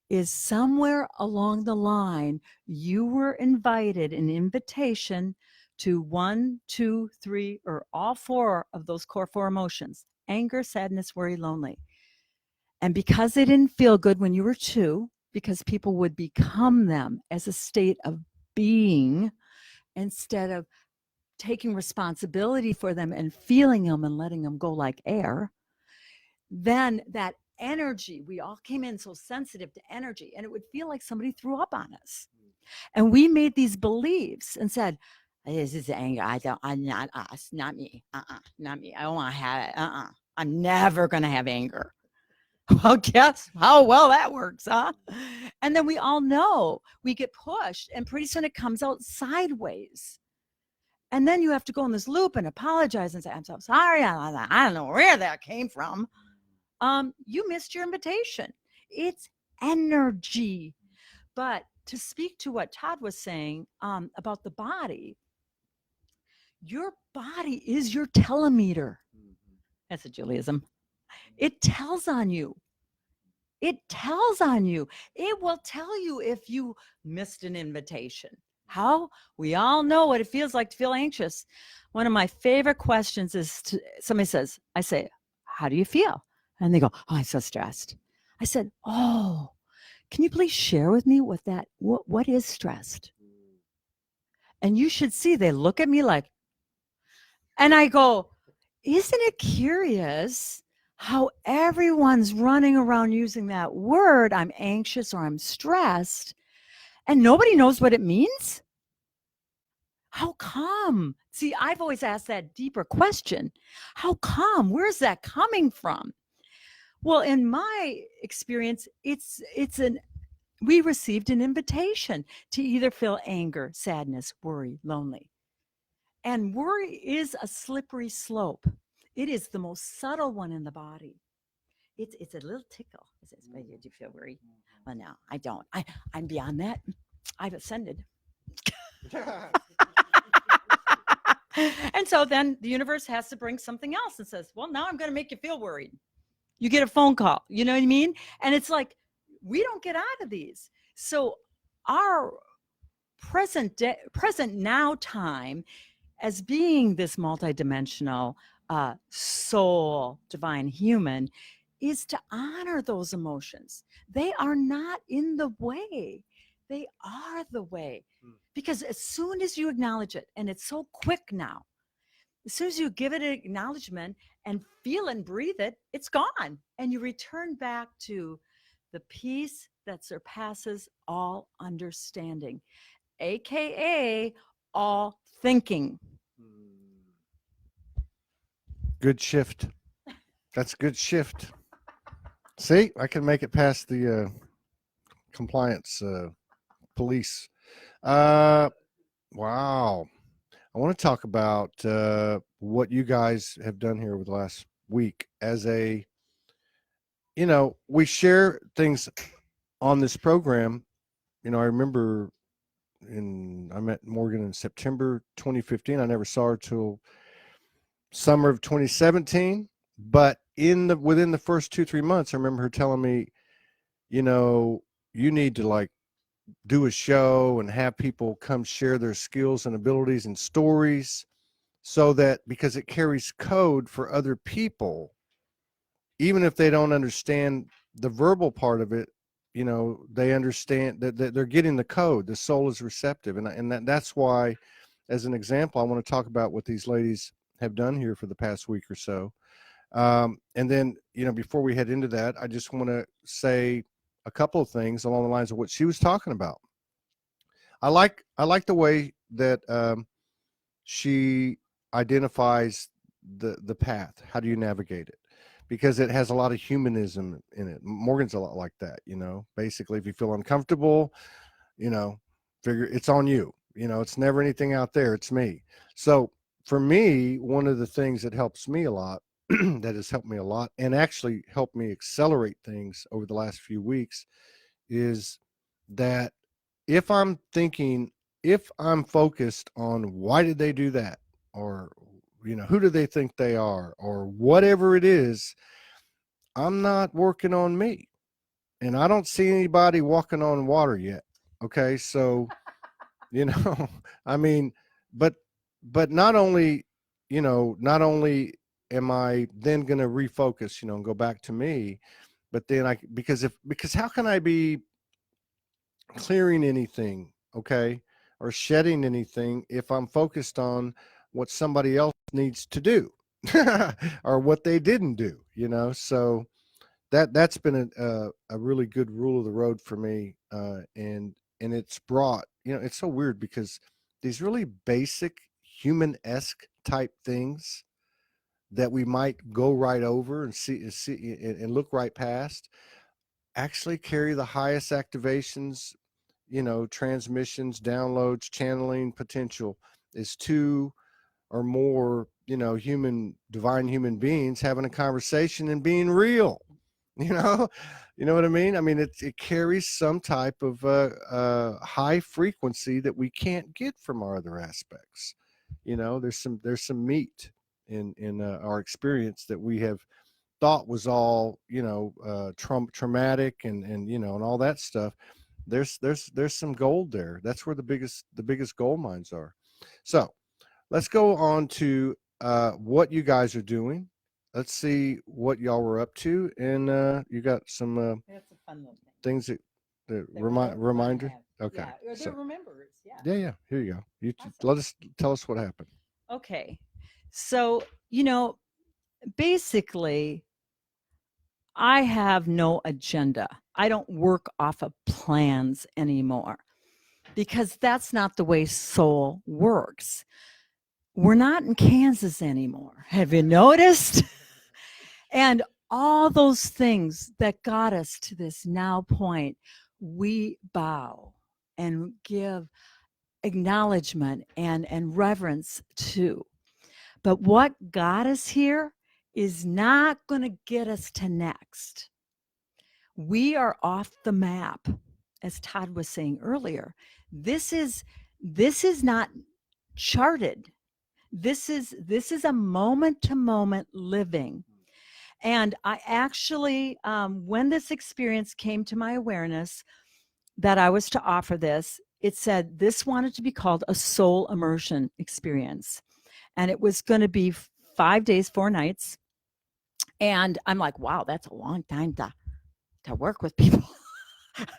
is somewhere along the line, you were invited, an invitation to 1, 2, 3, or all 4 of those core 4 emotions: anger, sadness, worry, lonely. And because they didn't feel good when you were 2, because people would become them as a state of being instead of taking responsibility for them and feeling them and letting them go like air, then that energy, we all came in so sensitive to energy, and it would feel like somebody threw up on us. And we made these beliefs and said, this is anger. I'm not us, not me. Not me. I don't want to have it. I'm never going to have anger. Well, guess how well that works, huh? And then we all know we get pushed, and pretty soon it comes out sideways. And then you have to go in this loop and apologize and say, I'm so sorry. I don't know where that came from. You missed your invitation. It's energy. But to speak to what Todd was saying about the body, your body is your telemeter. That's a Judaism. It tells on you. It tells on you. It will tell you if you missed an invitation. How? We all know what it feels like to feel anxious. One of my favorite questions is somebody says, I say, how do you feel? And they go, oh, I'm so stressed. I said, oh, can you please share with me what is stressed? And you should see, they look at me like, and I go, isn't it curious how everyone's running around using that word, I'm anxious or I'm stressed, and nobody knows what it means? How come? See, I've always asked that deeper question. How come? Where's that coming from? Well, in my experience, we received an invitation to either feel anger, sadness, worry, lonely. And worry is a slippery slope. It is the most subtle one in the body. it's a little tickle. It says, "But did you feel worried?" Well, no, I don't. I'm beyond that. I've ascended. And so then the universe has to bring something else and says, well, now I'm going to make you feel worried. You get a phone call. You know what I mean? And it's like, we don't get out of these. So our present now time as being this multidimensional soul, divine human, is to honor those emotions. They are not in the way. They are the way. Because as soon as you acknowledge it, and it's so quick now, as soon as you give it an acknowledgement and feel and breathe it, it's gone. And you return back to the peace that surpasses all understanding, AKA all thinking. Good shift. That's a good shift. See, I can make it past the compliance police. Wow. I want to talk about what you guys have done here over the last week as a, we share things on this program. I remember I met Morgan in September 2015. I never saw her till summer of 2017. But within the first 2-3 months, I remember her telling me, you need to like do a show and have people come share their skills and abilities and stories, so that because it carries code for other people, even if they don't understand the verbal part of it, they understand that they're getting the code. The soul is receptive. And that's why, as an example, I want to talk about what these ladies have done here for the past week or so. And then, before we head into that, I just want to say a couple of things along the lines of what she was talking about. I like the way that she identifies the path. How do you navigate it? Because it has a lot of humanism in it. Morgan's a lot like that, basically if you feel uncomfortable, figure it's on you. It's never anything out there. It's me. So for me, one of the things that helps me a lot, that has helped me a lot and actually helped me accelerate things over the last few weeks, is that if I'm focused on why did they do that, or who do they think they are, or whatever it is, I'm not working on me. And I don't see anybody walking on water yet. Okay, so I mean, but not only am I then going to refocus, and go back to me, but then because how can I be clearing anything, okay, or shedding anything if I'm focused on what somebody else needs to do or what they didn't do, so that's been a really good rule of the road for me, and it's brought, it's so weird because these really basic human-esque type things that we might go right over and see and look right past actually carry the highest activations, transmissions, downloads, channeling potential, is two or more, divine human beings having a conversation and being real. you know what I mean? I mean, it carries some type of high frequency that we can't get from our other aspects. There's some meat in our experience that we have thought was all traumatic and all that stuff. There's some gold there. That's where the biggest gold mines are. So let's go on to what you guys are doing. Let's see what y'all were up to, and you got some That's a fun little thing. things that That reminder. Okay, Yeah, or so they're remembers. Yeah. yeah, here you go. Awesome. Tell us what happened. Okay. So, basically, I have no agenda. I don't work off of plans anymore because that's not the way soul works. We're not in Kansas anymore. Have you noticed? And all those things that got us to this now point, we bow and give acknowledgement and reverence to. But what got us here is not going to get us to next. We are off the map, as Todd was saying earlier. This is not charted. This is a moment to moment living. And I actually, when this experience came to my awareness that I was to offer this, it said this wanted to be called a soul immersion experience. And it was going to be 5 days, 4 nights. And I'm like, wow, that's a long time to work with people.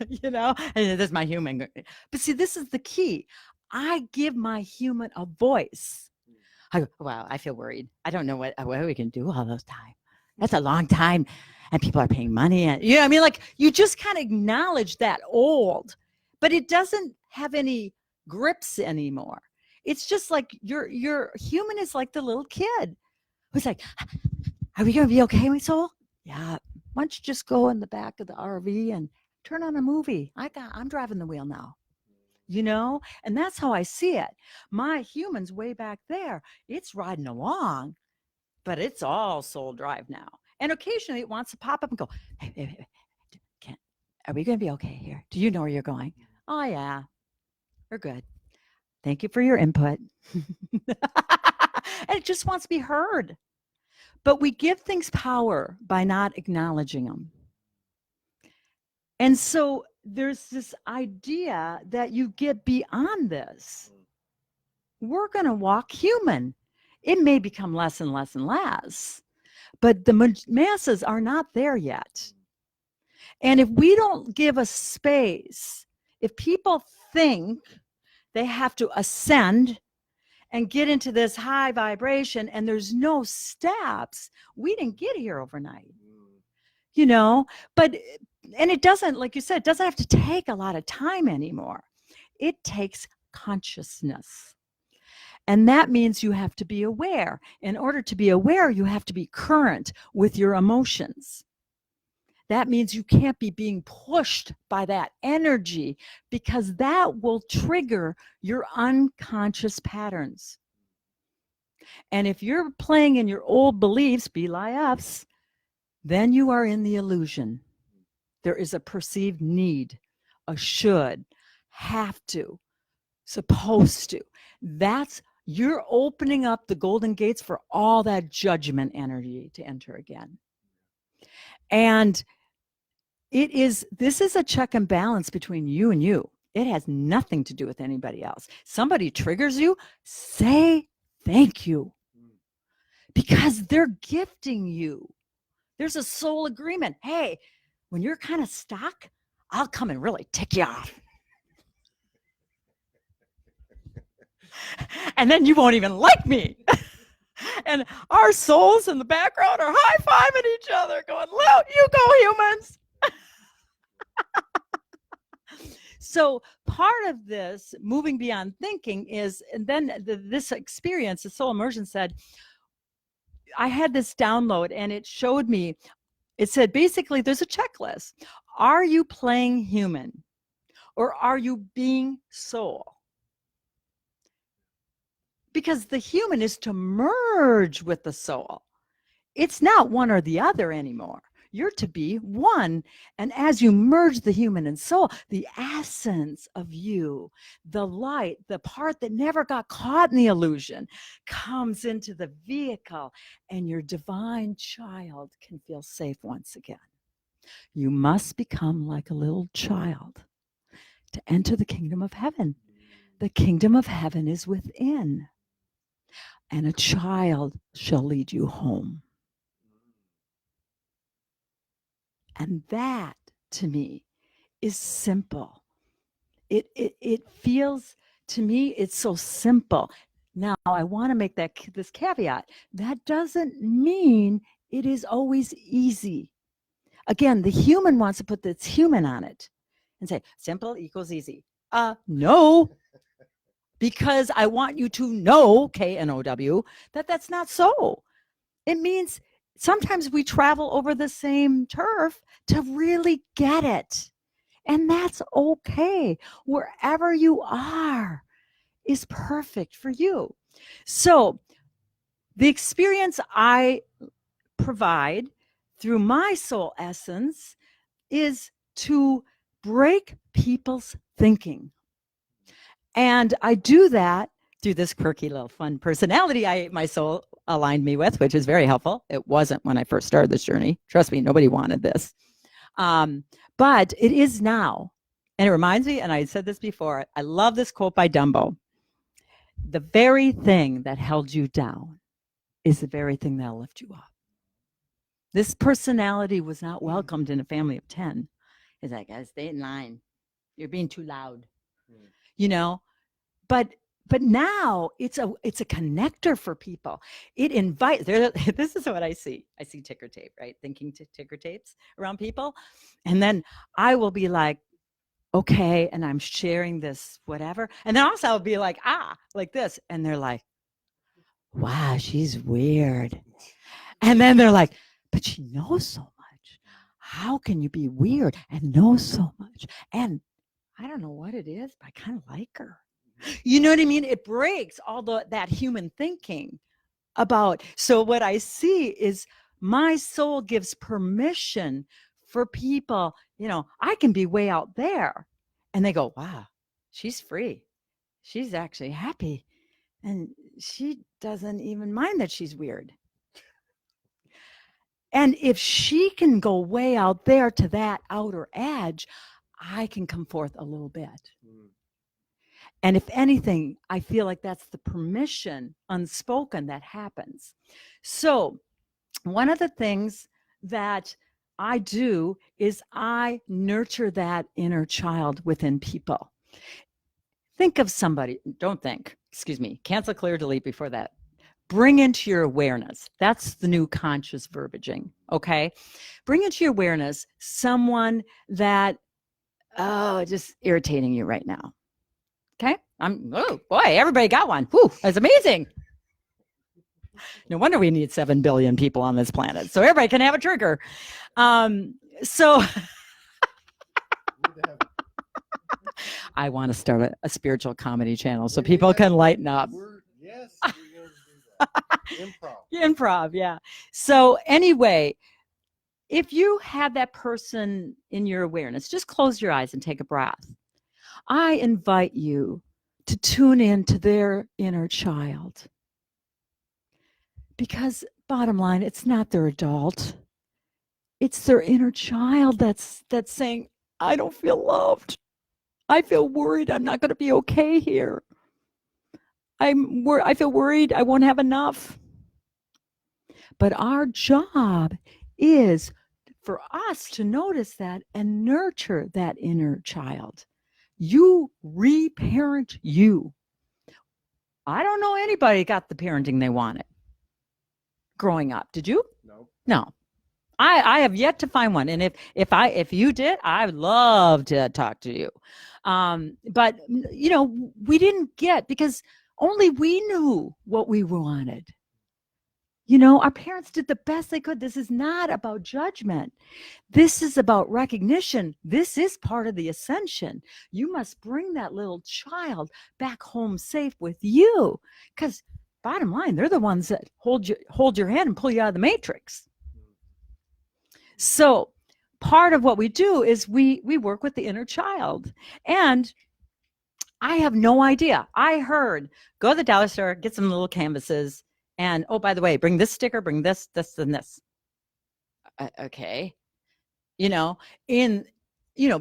You know, and that's my human. But see, this is the key. I give my human a voice. I go, wow, I feel worried. I don't know what we can do all those time. That's a long time. And people are paying money. And you know, I mean, like you just kind of acknowledge that old, but it doesn't have any grips anymore. It's just like your human is like the little kid who's like, are we going to be okay, my soul? Yeah. Why don't you just go in the back of the RV and turn on a movie? I'm driving the wheel now. You know, and that's how I see it. My human's way back there. It's riding along, but it's all soul drive now. And occasionally it wants to pop up and go, hey, are we going to be okay here? Do you know where you're going? Oh, yeah, we're good. Thank you for your input. And it just wants to be heard. But we give things power by not acknowledging them. And so there's this idea that you get beyond this. We're going to walk human. It may become less and less and less, but the masses are not there yet. And if we don't give a space, if people think they have to ascend and get into this high vibration and there's no steps, we didn't get here overnight. You know, but, and it doesn't, like you said, it doesn't have to take a lot of time anymore. It takes consciousness. And that means you have to be aware. In order to be aware, you have to be current with your emotions. That means you can't be being pushed by that energy because that will trigger your unconscious patterns. And if you're playing in your old beliefs, BLIFs, then you are in the illusion. There is a perceived need, a should, have to, supposed to. That's, you're opening up the golden gates for all that judgment energy to enter again. And this is a check and balance between you and you. It has nothing to do with anybody else. Somebody triggers you, say thank you. Because they're gifting you. There's a soul agreement. Hey, when you're kind of stuck, I'll come and really tick you off. And then you won't even like me. And our souls in the background are high-fiving each other, going, "Well, you go, humans." So part of this moving beyond thinking is, and then this experience, the soul immersion said, I had this download and it showed me, it said basically there's a checklist. Are you playing human or are you being soul? Because the human is to merge with the soul. It's not one or the other anymore. You're to be one. And as you merge the human and soul, the essence of you, the light, the part that never got caught in the illusion, comes into the vehicle, and your divine child can feel safe once again. You must become like a little child to enter the kingdom of heaven. The kingdom of heaven is within, and a child shall lead you home. And that, to me, is simple. It feels, to me, it's so simple. Now, I want to make this caveat. That doesn't mean it is always easy. Again, the human wants to put this human on it and say, simple equals easy. No, because I want you to know, KNOW, that that's not so. It means sometimes we travel over the same turf to really get it. And that's okay. Wherever you are is perfect for you. So the experience I provide through my soul essence is to break people's thinking. And I do that through this quirky little fun personality my soul aligned me with, which is very helpful. It wasn't when I first started this journey. Trust me, nobody wanted this. But it is now. And it reminds me, and I said this before, I love this quote by Dumbo. The very thing that held you down is the very thing that'll lift you up. This personality was not welcomed in a family of 10. It's like, stay in line. You're being too loud. You know, but now it's a connector for people. It invites. This is what I see. I see ticker tape, right? Thinking ticker tapes around people, and then I will be like, okay, and I'm sharing this whatever, and then also I'll be like, like this, and they're like, wow, she's weird, and then they're like, but she knows so much. How can you be weird and know so much? And I don't know what it is, but I kind of like her. You know what I mean? It breaks all that human thinking about. So what I see is my soul gives permission for people, I can be way out there. And they go, wow, she's free. She's actually happy. And she doesn't even mind that she's weird. And if she can go way out there to that outer edge, I can come forth a little bit. And if anything, I feel like that's the permission unspoken that happens. So one of the things that I do is I nurture that inner child within people. Think of somebody, don't think, excuse me, cancel, clear, delete before that. Bring into your awareness. That's the new conscious verbiaging, okay? Bring into your awareness someone that, just irritating you right now. Okay. Oh boy, everybody got one. Whew, that's amazing. No wonder we need 7 billion people on this planet. So everybody can have a trigger. So I want to start a spiritual comedy channel so people can lighten up. Yes, we're going to do that. Improv, yeah. So anyway, if you have that person in your awareness, just close your eyes and take a breath. I invite you to tune in to their inner child. Because bottom line, it's not their adult. It's their inner child that's saying, I don't feel loved. I feel worried I'm not going to be okay here. I feel worried I won't have enough. But our job is for us to notice that and nurture that inner child. You reparent you. I don't know anybody got the parenting they wanted growing up. Did you? No. I have yet to find one. And if you did, I would love to talk to you. But we didn't get, because only we knew what we wanted. Our parents did the best they could. This is not about judgment. This is about recognition. This is part of the ascension. You must bring that little child back home safe with you, because bottom line, they're the ones that hold your hand and pull you out of the matrix. So part of what we do is we work with the inner child. And I have no idea. I heard, go to the dollar store, get some little canvases, and, oh, by the way, bring this sticker, bring this, and this. Okay.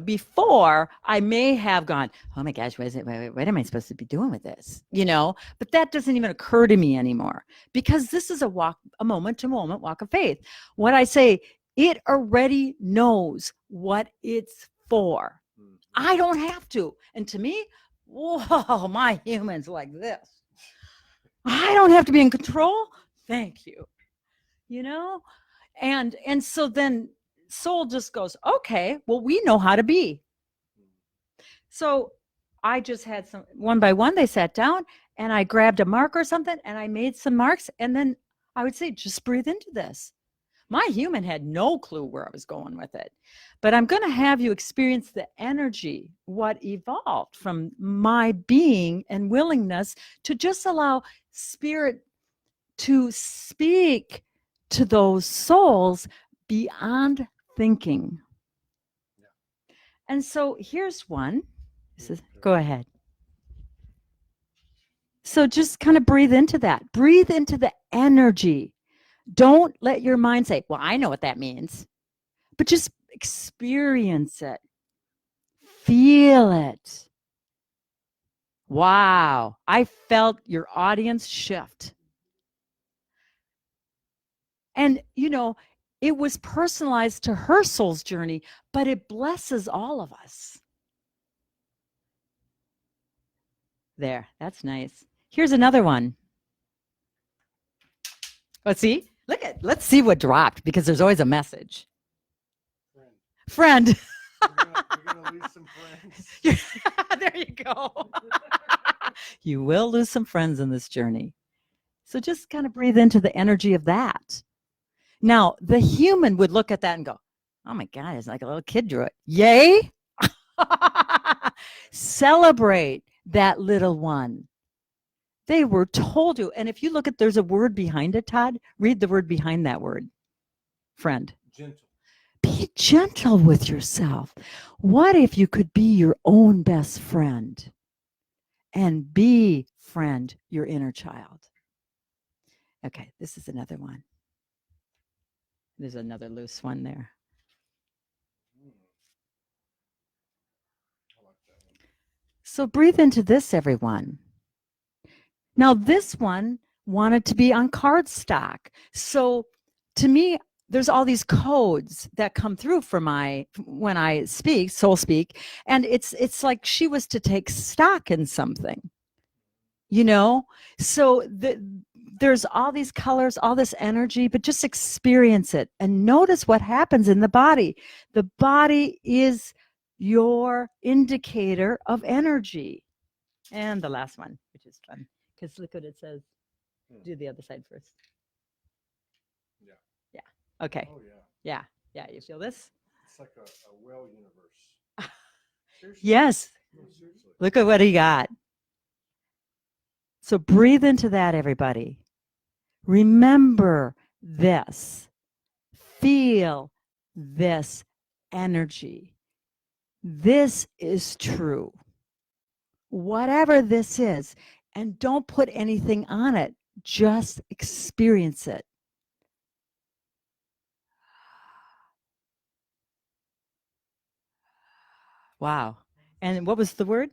Before I may have gone, oh my gosh, what am I supposed to be doing with this? But that doesn't even occur to me anymore, because this is a moment to moment walk of faith. What I say, it already knows what it's for. I don't have to. And to me, whoa, my human's like this. I don't have to be in control. Thank you. And so then soul just goes, okay, well, we know how to be. So I just had some, one by one, they sat down and I grabbed a mark or something and I made some marks. And then I would say, just breathe into this. My human had no clue where I was going with it. But I'm going to have you experience the energy, what evolved from my being and willingness to just allow spirit to speak to those souls beyond thinking. And so here's one. Go ahead. So just kind of breathe into that. Breathe into the energy. Don't let your mind say, well, I know what that means. But just experience it. Feel it. Wow. I felt your audience shift. And, you know, it was personalized to her soul's journey, but it blesses all of us. There, that's nice. Here's another one. Let's see. Let's see what dropped, because there's always a message. Friend. We're gonna lose some friends. There you go. You will lose some friends in this journey. So just kind of breathe into the energy of that. Now, the human would look at that and go, oh my God, it's like a little kid drew it. Yay. Celebrate that little one. They were told to. And if you look at, there's a word behind it, Todd. Read the word behind that word. Friend. Gentle. Be gentle with yourself. What if you could be your own best friend and befriend your inner child? Okay, this is another one. There's another loose one there. So breathe into this, everyone. Now, this one wanted to be on cardstock. So to me, there's all these codes that come through for when I speak, soul speak, and it's like she was to take stock in something, you know? So there's all these colors, all this energy, but just experience it and notice what happens in the body. The body is your indicator of energy. And the last one, which is fun, because look what it says. Do the other side first. Yeah. Okay. Oh, yeah. Yeah. Yeah. You feel this? It's like a well universe. Yes. No, seriously. Look at what he got. So breathe into that, everybody. Remember this. Feel this energy. This is true. Whatever this is, and don't put anything on it. Just experience it. Wow. And what was the word?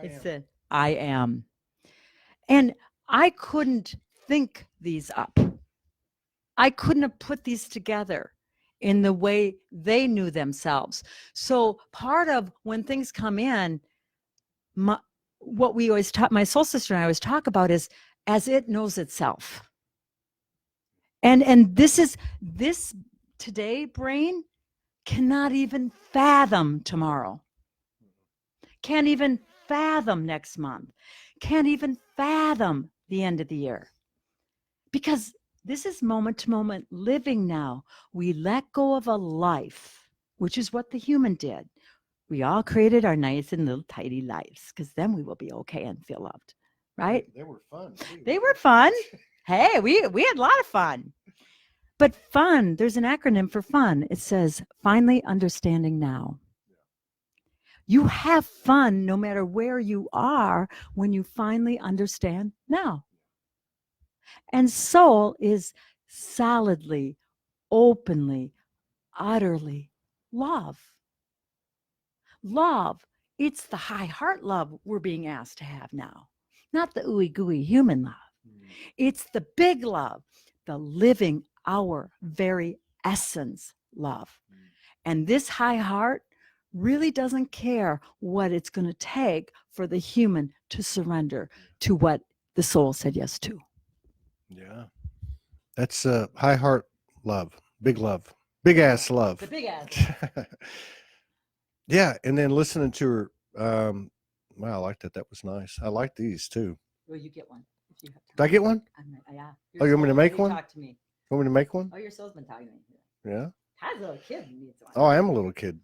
It said, I am. And I couldn't think these up. I couldn't have put these together in the way they knew themselves. So part of when things come in, what we always taught, my soul sister and I always talk about is as it knows itself. And this today brain cannot even fathom tomorrow. Can't even fathom next month. Can't even fathom the end of the year. Because this is moment to moment living now. We let go of a life, which is what the human did. We all created our nice and little tidy lives, because then we will be okay and feel loved, right? They were fun. Too. They were fun. Hey, we had a lot of fun. But fun, there's an acronym for fun. It says, finally understanding now. You have fun no matter where you are when you finally understand now. And soul is solidly, openly, utterly love. Love, it's the high heart love we're being asked to have now, not the ooey gooey human love. It's the big love, the living, our very essence love. And this high heart really doesn't care what it's going to take for the human to surrender to what the soul said yes to. Yeah. That's high heart love, big ass love. The big ass. Yeah. And then listening to her, wow, I like that. That was nice. I like these too. Well, you get one. If you have time. Did I get one? Yeah. Oh, you want me to make one? Talk to me. You want me to make one? Oh, your soul's been talking to me. Yeah. Has a little kid needs one. Oh, I am a little kid.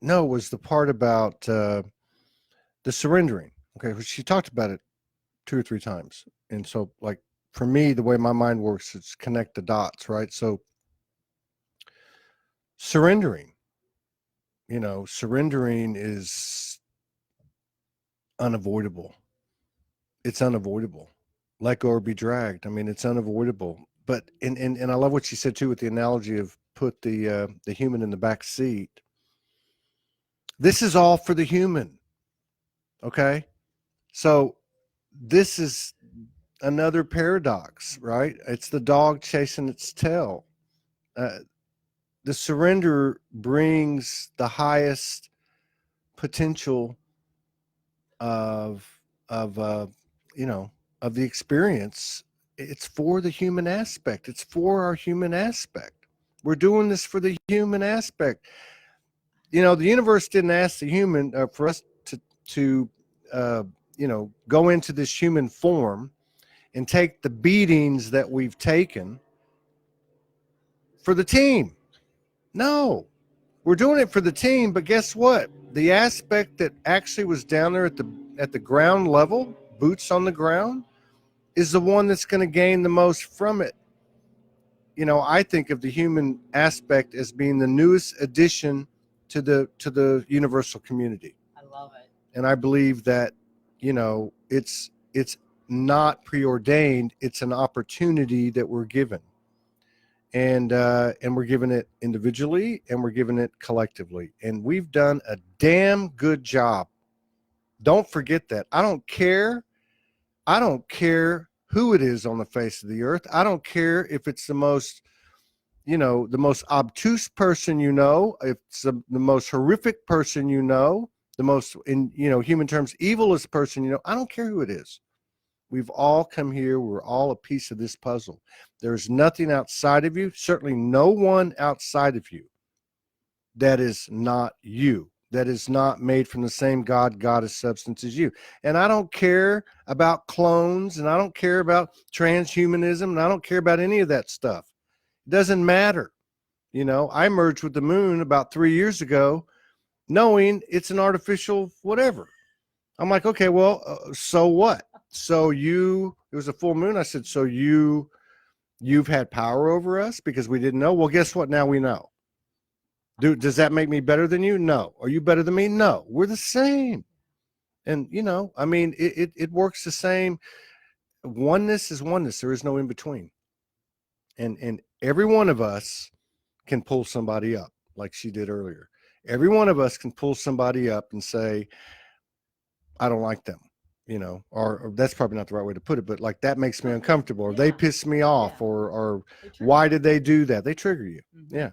No, it was the part about the surrendering. Okay. She talked about it 2 or 3 times. And so like for me, the way my mind works, it's connect the dots, right? So surrendering, surrendering is unavoidable. It's unavoidable. Let go or be dragged. I mean, it's unavoidable. But and I love what you said too with the analogy of put the human in the back seat. This is all for the human. Okay. So this is another paradox, right? It's the dog chasing its tail. The surrender brings the highest potential of of you know of the experience. It's for the human aspect. It's for our human aspect. We're doing this for the human aspect. The universe didn't ask the human for us to uh, go into this human form and take the beatings that we've taken for the team. No, we're doing it for the team, but guess what? The aspect that actually was down there at the ground level, boots on the ground, is the one that's going to gain the most from it. I think of the human aspect as being the newest addition to the universal community. I love it. And I believe that, it's not preordained, it's an opportunity that we're given. And we're giving it individually and we're giving it collectively. And we've done a damn good job. Don't forget that. I don't care who it is on the face of the earth. I don't care if it's the most obtuse person, if it's the most horrific person, the most, in human terms, evilest person, I don't care who it is. We've all come here. We're all a piece of this puzzle. There's nothing outside of you, certainly no one outside of you that is not you, that is not made from the same God, goddess substance as you. And I don't care about clones, and I don't care about transhumanism, and I don't care about any of that stuff. It doesn't matter. I merged with the moon about 3 years ago, knowing it's an artificial whatever. I'm like, okay, well, so what? So it was a full moon. I said, so you've had power over us because we didn't know. Well, guess what? Now we know. Does that make me better than you? No. Are you better than me? No. We're the same. And I mean, it works the same. Oneness is oneness. There is no in between. And every one of us can pull somebody up, like she did earlier. Every one of us can pull somebody up and say, I don't like them, or that's probably not the right way to put it, but like that makes me uncomfortable, or they piss me off, or why did they do that? They trigger you. Mm-hmm. Yeah.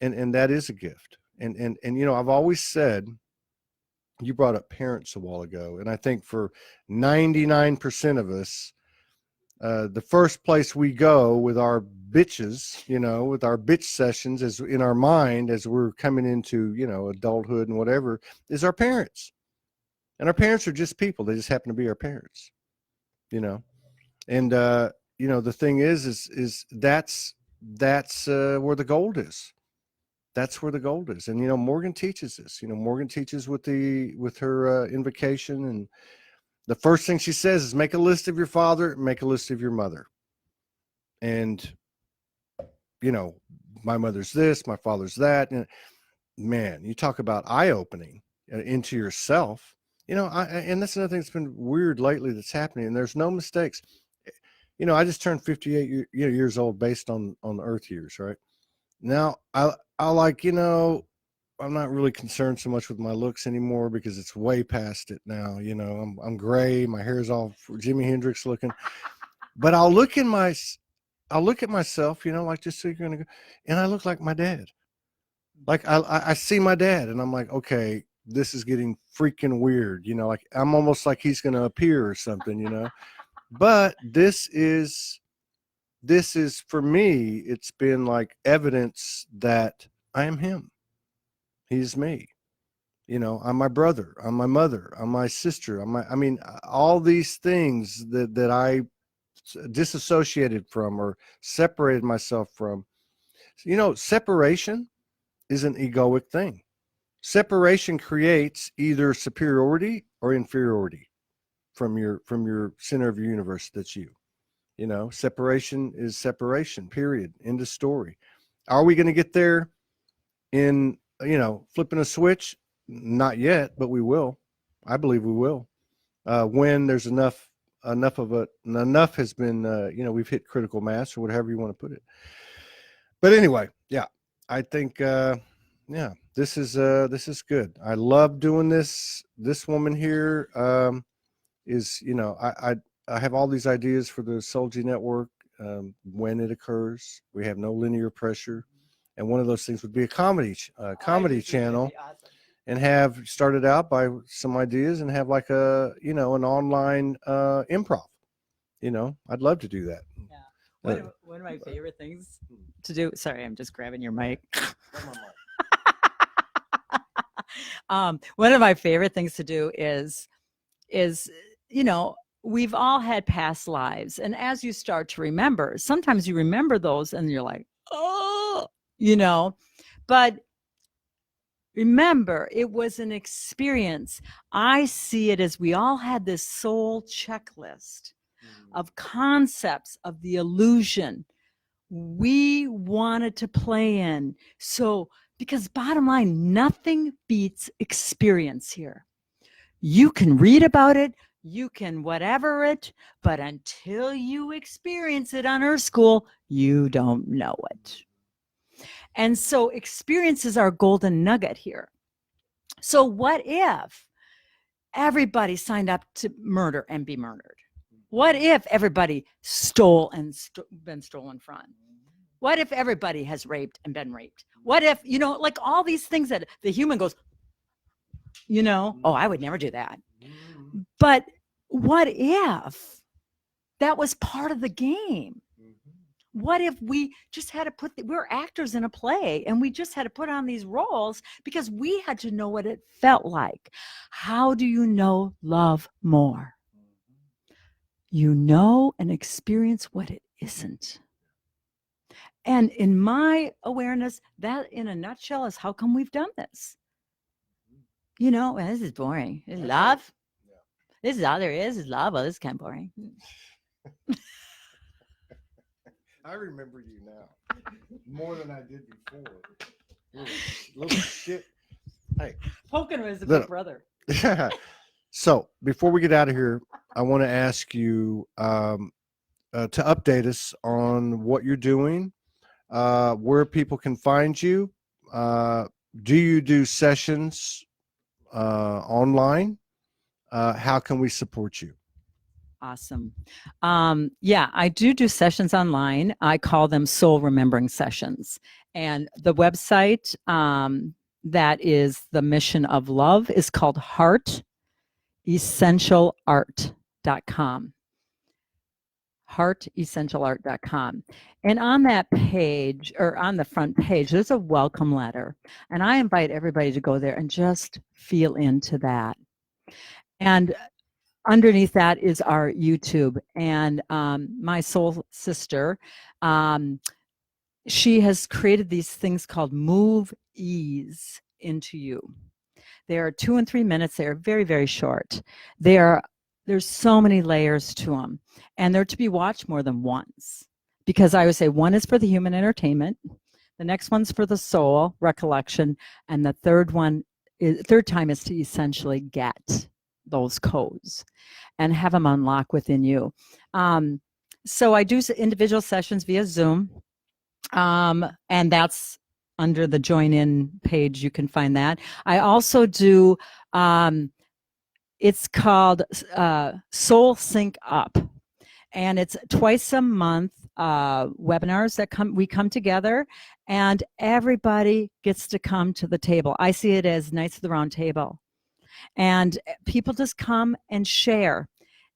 And that is a gift. And I've always said, you brought up parents a while ago, and I think for 99% of us, the first place we go with our bitches, with our bitch sessions, is in our mind as we're coming into, adulthood and whatever, is our parents. And our parents are just people. They just happen to be our parents, and, the thing is that's where the gold is. That's where the gold is. And, Morgan teaches this, Morgan teaches with her invocation. And the first thing she says is make a list of your father, make a list of your mother. And, my mother's this, my father's that. And man, you talk about eye-opening into yourself. And that's another thing that's been weird lately that's happening, and there's no mistakes. I just turned 58 years old based on Earth years, right? Now, I like, I'm not really concerned so much with my looks anymore because it's way past it now. I'm gray, my hair's all Jimi Hendrix looking, but I'll look at myself, like just so you're gonna go, and I look like my dad. Like I see my dad, and I'm like, okay, this is getting freaking weird, like I'm almost like he's going to appear or something, but this is for me, it's been like evidence that I am him. He's me. I'm my brother, I'm my mother, I'm my sister, all these things that I disassociated from or separated myself from. Separation is an egoic thing. Separation creates either superiority or inferiority from your center of your universe. That's you. You know, separation is separation, period. End of story. Are we going to get there in, you know, flipping a switch? Not yet, but we will. I believe we will. When there's enough of it, enough has been, you know, we've hit critical mass or whatever you want to put it. But anyway, yeah, I think, yeah, this is good. I love doing this. This woman here is, you know, I have all these ideas for the Soulogy Network. When it occurs, we have no linear pressure, and one of those things would be a comedy channel. Awesome. And have started out by some ideas and have like a, you know, an online improv. You know, I'd love to do that. Yeah. One of my favorite things to do. Sorry, I'm just grabbing your mic. One of my favorite things to do is, you know, we've all had past lives, and as you start to remember, sometimes you remember those and you're like, oh, you know, but remember, it was an experience. I see it as we all had this soul checklist of concepts of the illusion we wanted to play in. So, because bottom line, nothing beats experience here. You can read about it, you can whatever it, but until you experience it on Earth School, you don't know it. And so experience is our golden nugget here. So what if everybody signed up to murder and be murdered? What if everybody stole and been stolen from? What if everybody has raped and been raped? What if, you know, like all these things that the human goes, you know, oh, I would never do that. But what if that was part of the game? What if we just had to put, we're actors in a play and we just had to put on these roles because we had to know what it felt like. How do you know love more? You know and experience what it isn't. And in my awareness, that in a nutshell is how come we've done this. You know, this is boring. This is love. This is all there is love. Well, this is kind of boring. I remember you now more than I did before. Little shit. Hey, Poking him as a big brother. So before we get out of here, I want to ask you to update us on what you're doing, where people can find you. Do you do sessions online? How can we support you? Awesome. Yeah, I do sessions online. I call them soul remembering sessions. And the website that is the mission of love is called heartessentialart.com. heartessentialart.com. And on that page, or on the front page, there's a welcome letter. And I invite everybody to go there and just feel into that. And underneath that is our YouTube, and my soul sister, she has created these things called Move Ease into You. They are 2 and 3 minutes. They are very, very short. There's so many layers to them, and they're to be watched more than once, because I would say one is for the human entertainment, the next one's for the soul recollection, and the third time is to essentially get those codes and have them unlock within you. So I do individual sessions via Zoom, and that's under the join in page. You can find that. I also do, it's called Soul Sync Up, and it's twice a month webinars that we come together, and everybody gets to come to the table. I see it as Knights of the Round Table. And people just come and share,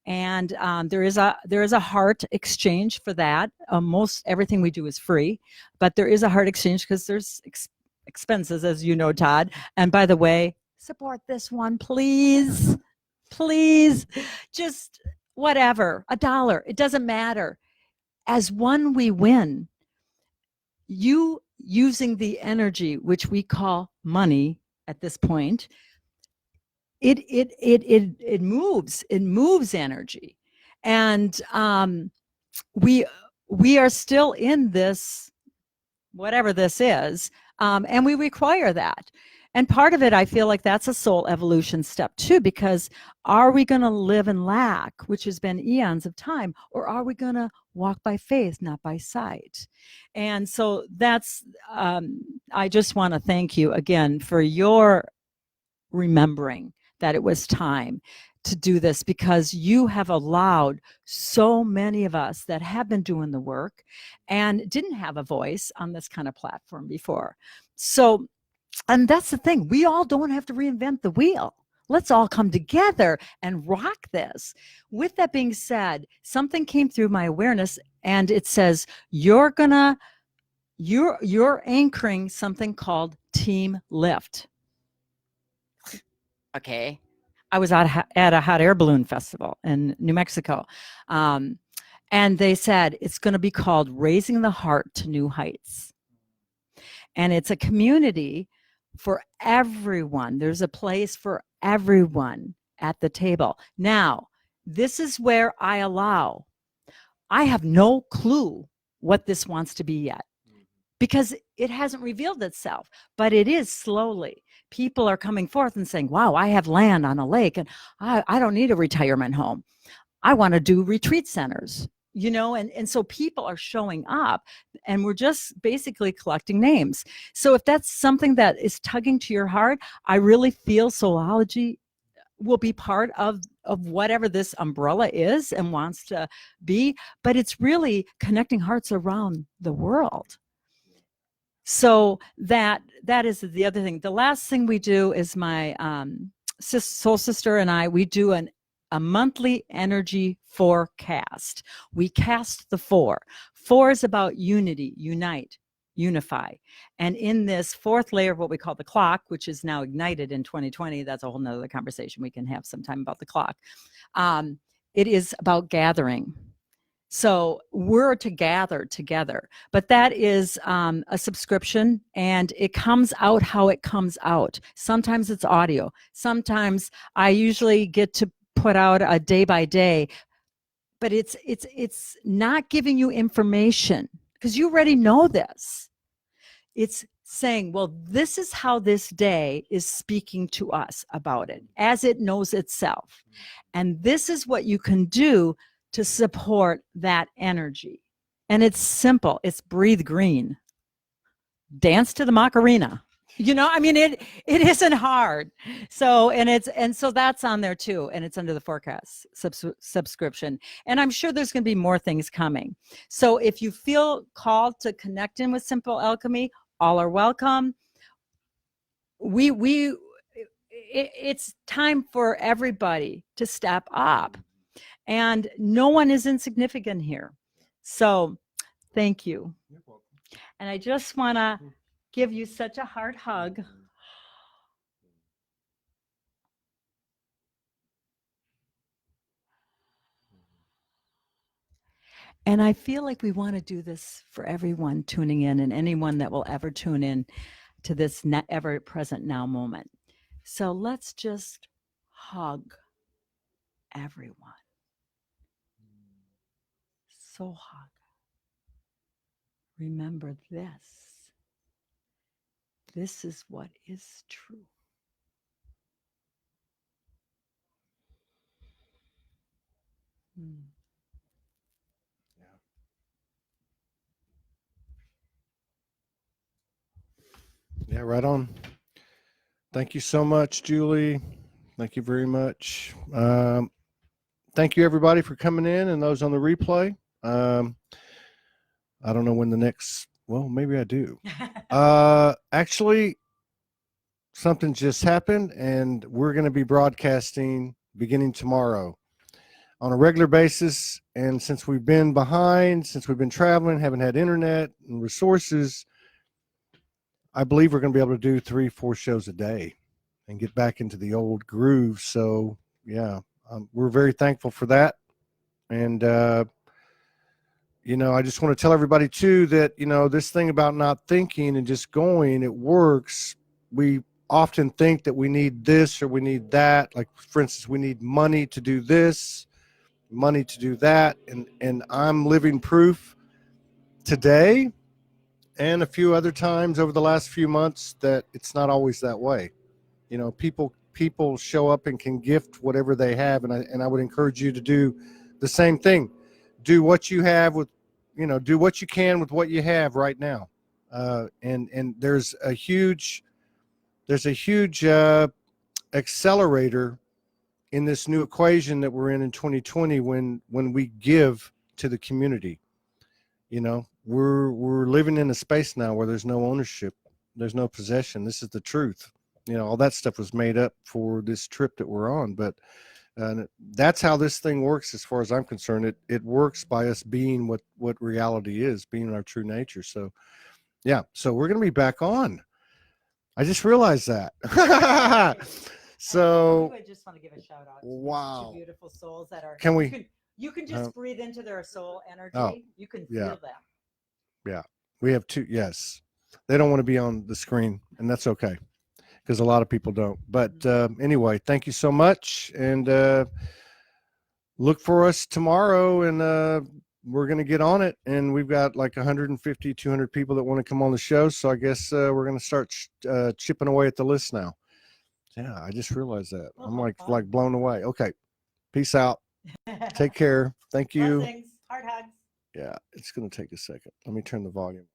and there is a heart exchange for that. Most everything we do is free, but there is a heart exchange because there's expenses, as you know, Todd. And by the way, support this one, please, please, just whatever, $1, it doesn't matter. As one, we win. You using the energy, which we call money at this point. It moves energy, and we are still in this, whatever this is, and we require that. And part of it, I feel like that's a soul evolution step too, because are we going to live in lack, which has been eons of time, or are we going to walk by faith, not by sight? And so that's, I just want to thank you again for your remembering that it was time to do this, because you have allowed so many of us that have been doing the work and didn't have a voice on this kind of platform before. So, and that's the thing, we all don't have to reinvent the wheel. Let's all come together and rock this. With that being said, something came through my awareness, and it says you're anchoring something called Team Lift. Okay. I was at a hot air balloon festival in New Mexico. And they said it's going to be called Raising the Heart to New Heights. And it's a community for everyone. There's a place for everyone at the table. Now, this is where I have no clue what this wants to be yet, because it hasn't revealed itself, but it is slowly. People are coming forth and saying, wow, I have land on a lake and I don't need a retirement home. I want to do retreat centers, and so people are showing up, and we're just basically collecting names. So if that's something that is tugging to your heart, I really feel Soulogy will be part of whatever this umbrella is and wants to be, but it's really connecting hearts around the world. So that is the other thing. The last thing we do is my soul sister and I, we do a monthly energy forecast. We cast the 4. 4 is about unity, unite, unify. And in this 4th layer of what we call the clock, which is now ignited in 2020, that's a whole nother conversation we can have sometime about the clock. It is about gathering. So we're to gather together, but that is a subscription, and it comes out how it comes out. Sometimes it's audio. Sometimes I usually get to put out a day by day, but it's not giving you information because you already know this. It's saying, well, this is how this day is speaking to us about it as it knows itself. And this is what you can do to support that energy. And it's simple. It's breathe green. Dance to the Macarena. It isn't hard. So, and so that's on there too. And it's under the forecast subscription. And I'm sure there's going to be more things coming. So if you feel called to connect in with Simple Alchemy, all are welcome. It's time for everybody to step up. And no one is insignificant here. So thank you. And I just want to give you such a heart hug. And I feel like we want to do this for everyone tuning in and anyone that will ever tune in to this ever present now moment. So let's just hug everyone. So hug. Remember this. This is what is true. Yeah, right on. Thank you so much, Julie. Thank you very much. Thank you, everybody, for coming in, and those on the replay. I don't know when the next, well, maybe I do. Actually, something just happened, and we're going to be broadcasting beginning tomorrow on a regular basis. And since we've been behind, since we've been traveling, haven't had internet and resources, I believe we're going to be able to do 3-4 shows a day and get back into the old groove. So yeah, we're very thankful for that. And, I just want to tell everybody too that, this thing about not thinking and just going, it works. We often think that we need this or we need that. Like, for instance, we need money to do this. money to do that. And I'm living proof today and a few other times over the last few months that it's not always that way. You know, people show up and can gift whatever they have, and I would encourage you to do the same thing. Do what you have with, do what you can with what you have right now. And there's a huge accelerator in this new equation that we're in 2020 when we give to the community. You know, we're living in a space now where there's no ownership, there's no possession. This is the truth. You know, all that stuff was made up for this trip that we're on, but that's how this thing works as far as I'm concerned. It works by us being what reality is, being our true nature. So yeah, so we're going to be back on. I just realized that. So I just want to give a shout out to wow, these beautiful souls that are. Can we? You can just breathe into their soul energy. Oh, You can yeah. feel that. Yeah, we have two. Yes, they don't want to be on the screen, and that's okay because a lot of people don't. But anyway, thank you so much, and look for us tomorrow, and we're going to get on it. And we've got like 150, 200 people that want to come on the show. So I guess we're going to start chipping away at the list now. Yeah, I just realized that. I'm like blown away. Okay, peace out. Take care. Thank you. Blessings. Heart hugs. Yeah, it's going to take a second. Let me turn the volume.